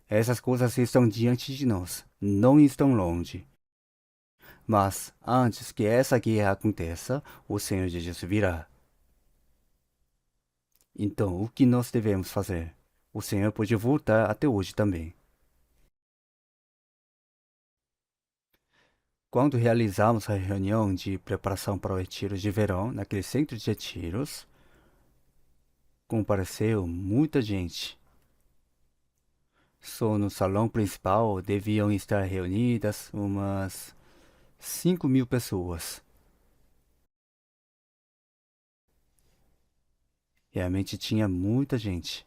essas coisas estão diante de nós, não estão longe. Mas, antes que essa guerra aconteça, o Senhor Jesus virá. Então, o que nós devemos fazer? O Senhor pode voltar até hoje também. Quando realizamos a reunião de preparação para o retiro de verão, naquele centro de retiros, compareceu muita gente. Só no salão principal deviam estar reunidas umas 5.000 pessoas. Realmente tinha muita gente.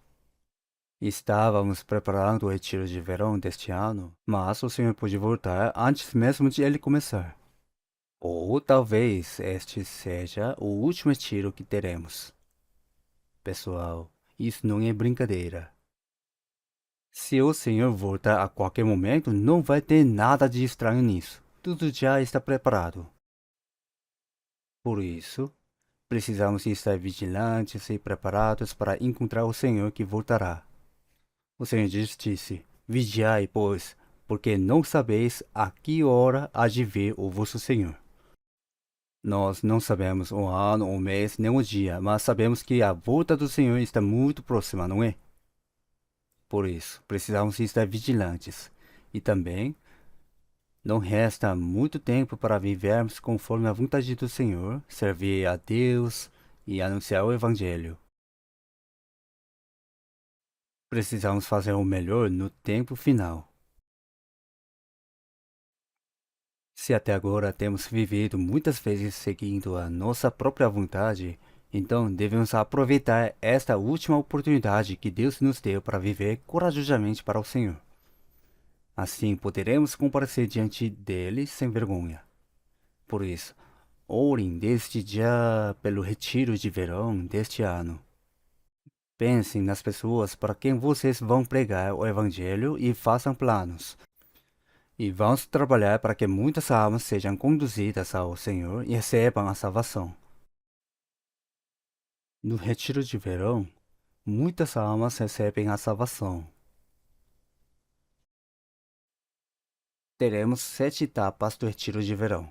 Estávamos preparando o retiro de verão deste ano, mas o Senhor pôde voltar antes mesmo de ele começar. Ou talvez este seja o último retiro que teremos. Pessoal, isso não é brincadeira. Se o Senhor voltar a qualquer momento, não vai ter nada de estranho nisso. Tudo já está preparado. Por isso, precisamos estar vigilantes e preparados para encontrar o Senhor que voltará. O Senhor disse, vigiai, pois, porque não sabeis a que hora há de vir o vosso Senhor. Nós não sabemos o ano, o mês, nem o dia, mas sabemos que a volta do Senhor está muito próxima, não é? Por isso, precisamos estar vigilantes. E também, não resta muito tempo para vivermos conforme a vontade do Senhor, servir a Deus e anunciar o Evangelho. Precisamos fazer o melhor no tempo final. Se até agora temos vivido muitas vezes seguindo a nossa própria vontade, então devemos aproveitar esta última oportunidade que Deus nos deu para viver corajosamente para o Senhor. Assim poderemos comparecer diante dele sem vergonha. Por isso, orem desde já pelo retiro de verão deste ano. Pensem nas pessoas para quem vocês vão pregar o Evangelho e façam planos. E vamos trabalhar para que muitas almas sejam conduzidas ao Senhor e recebam a salvação. No retiro de verão, muitas almas recebem a salvação. Teremos 7 etapas do retiro de verão.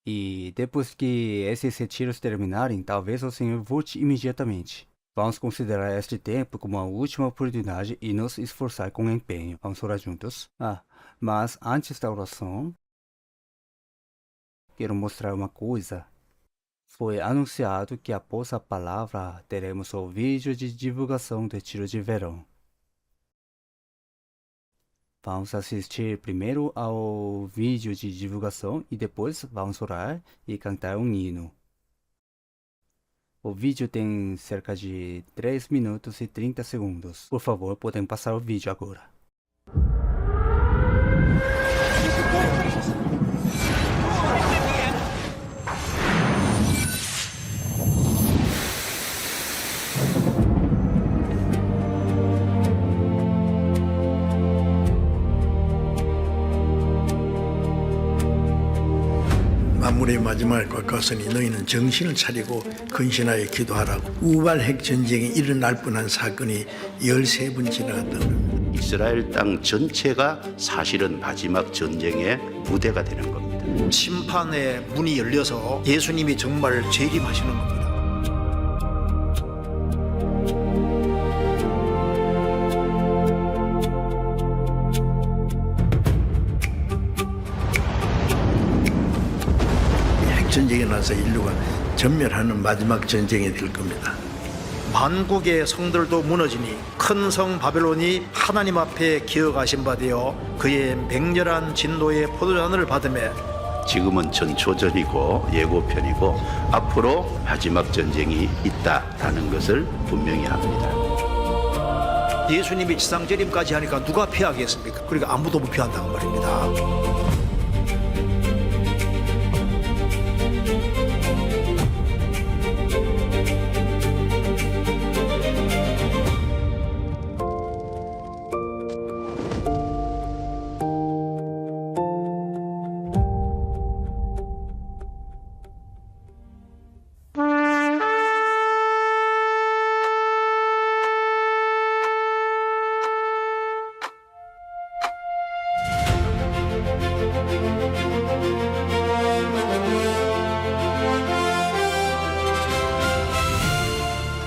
E depois que esses retiros terminarem, talvez o Senhor volte imediatamente. Vamos considerar este tempo como a última oportunidade e nos esforçar com empenho. Vamos orar juntos? Mas antes da oração, quero mostrar uma coisa. Foi anunciado que após a palavra teremos o vídeo de divulgação do retiro de verão. Vamos assistir primeiro ao vídeo de divulgação e depois vamos orar e cantar um hino. O vídeo tem cerca de 3 minutos e 30 segundos. Por favor, podem passar o vídeo agora. 만물의 마지막에 가까웠으니 너희는 정신을 차리고 근신하여 기도하라고. 우발 핵 전쟁이 일어날 뻔한 사건이 13번 지나갔다고 합니다. 이스라엘 땅 전체가 사실은 마지막 전쟁의 무대가 되는 겁니다. 심판의 문이 열려서 예수님이 정말 재림하시는 겁니다. 전쟁이 나서 인류가 전멸하는 마지막 전쟁이 될 겁니다. 만국의 성들도 무너지니 큰 성 바벨론이 하나님 앞에 기어가신 바 되어 그의 맹렬한 진노의 포도잔을 받으며 지금은 전초전이고 예고편이고 앞으로 마지막 전쟁이 있다라는 것을 분명히 합니다. 예수님이 지상재림까지 하니까 누가 피하겠습니까? 그러니까 아무도 못 피한다는 말입니다.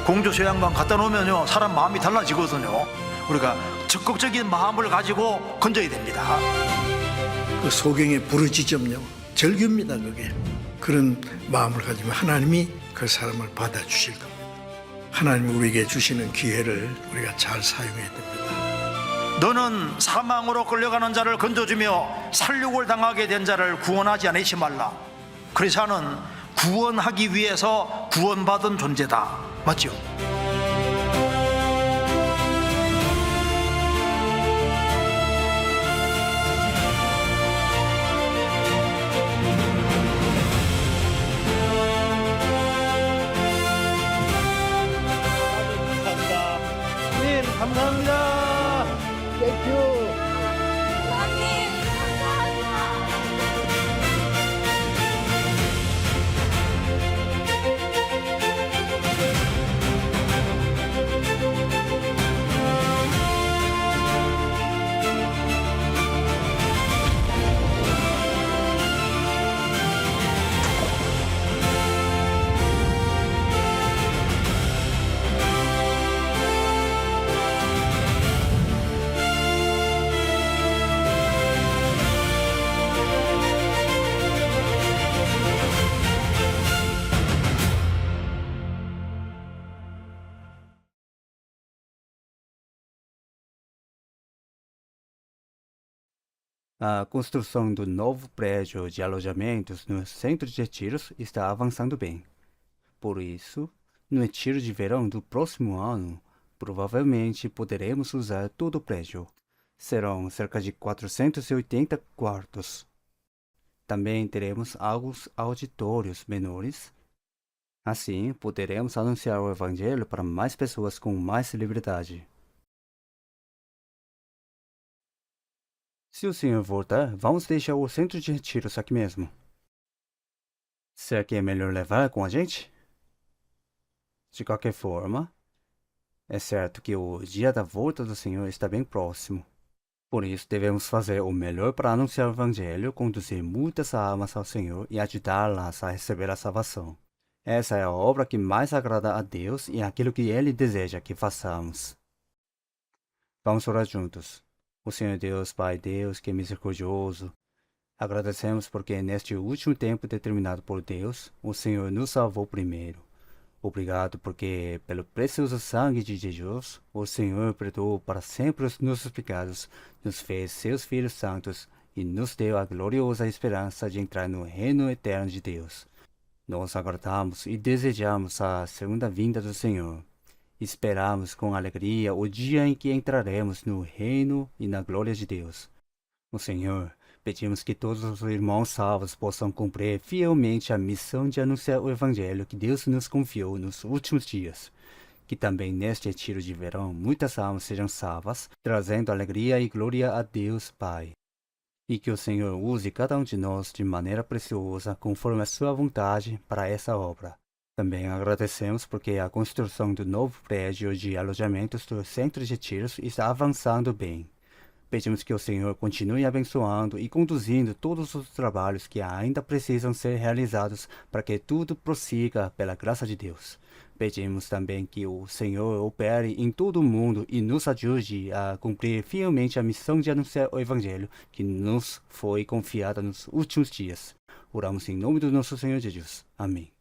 공조소양관 갖다 놓으면요 사람 마음이 달라지거든요. 우리가 적극적인 마음을 가지고 건져야 됩니다. 그 소경의 부르짖음요 절규입니다. 그게 그런 마음을 가지면 하나님이 그 사람을 받아주실 겁니다. 하나님이 우리에게 주시는 기회를 우리가 잘 사용해야 됩니다. 너는 사망으로 끌려가는 자를 건져주며 살육을 당하게 된 자를 구원하지 않으시 말라. 그리스도는 구원하기 위해서 구원받은 존재다. 맞죠? 감사합니다. 땡큐. A construção do novo prédio de alojamentos no centro de retiros está avançando bem. Por isso, no retiro de verão do próximo ano, provavelmente poderemos usar todo o prédio. Serão cerca de 480 quartos. Também teremos alguns auditórios menores. Assim, poderemos anunciar o Evangelho para mais pessoas com mais liberdade. Se o senhor voltar, vamos deixar o centro de retiros aqui mesmo. Será que é melhor levar com a gente? De qualquer forma, é certo que o dia da volta do Senhor está bem próximo. Por isso, devemos fazer o melhor para anunciar o Evangelho, conduzir muitas almas ao Senhor e ajudá-las a receber a salvação. Essa é a obra que mais agrada a Deus e é aquilo que Ele deseja que façamos. Vamos orar juntos. O Senhor Deus, Pai Deus, que é misericordioso, agradecemos porque neste último tempo determinado por Deus, o Senhor nos salvou primeiro. Obrigado porque, pelo precioso sangue de Jesus, o Senhor perdoou para sempre os nossos pecados, nos fez seus filhos santos e nos deu a gloriosa esperança de entrar no reino eterno de Deus. Nós aguardamos e desejamos a segunda vinda do Senhor. Esperamos com alegria o dia em que entraremos no reino e na glória de Deus. O Senhor, pedimos que todos os irmãos salvos possam cumprir fielmente a missão de anunciar o Evangelho que Deus nos confiou nos últimos dias. Que também neste retiro de verão muitas almas sejam salvas, trazendo alegria e glória a Deus Pai. E que o Senhor use cada um de nós de maneira preciosa, conforme a sua vontade, para essa obra. Também agradecemos porque a construção do novo prédio de alojamentos do Centro de Retiros está avançando bem. Pedimos que o Senhor continue abençoando e conduzindo todos os trabalhos que ainda precisam ser realizados para que tudo prossiga pela graça de Deus. Pedimos também que o Senhor opere em todo o mundo e nos ajude a cumprir fielmente a missão de anunciar o Evangelho que nos foi confiada nos últimos dias. Oramos em nome do nosso Senhor Jesus. Amém.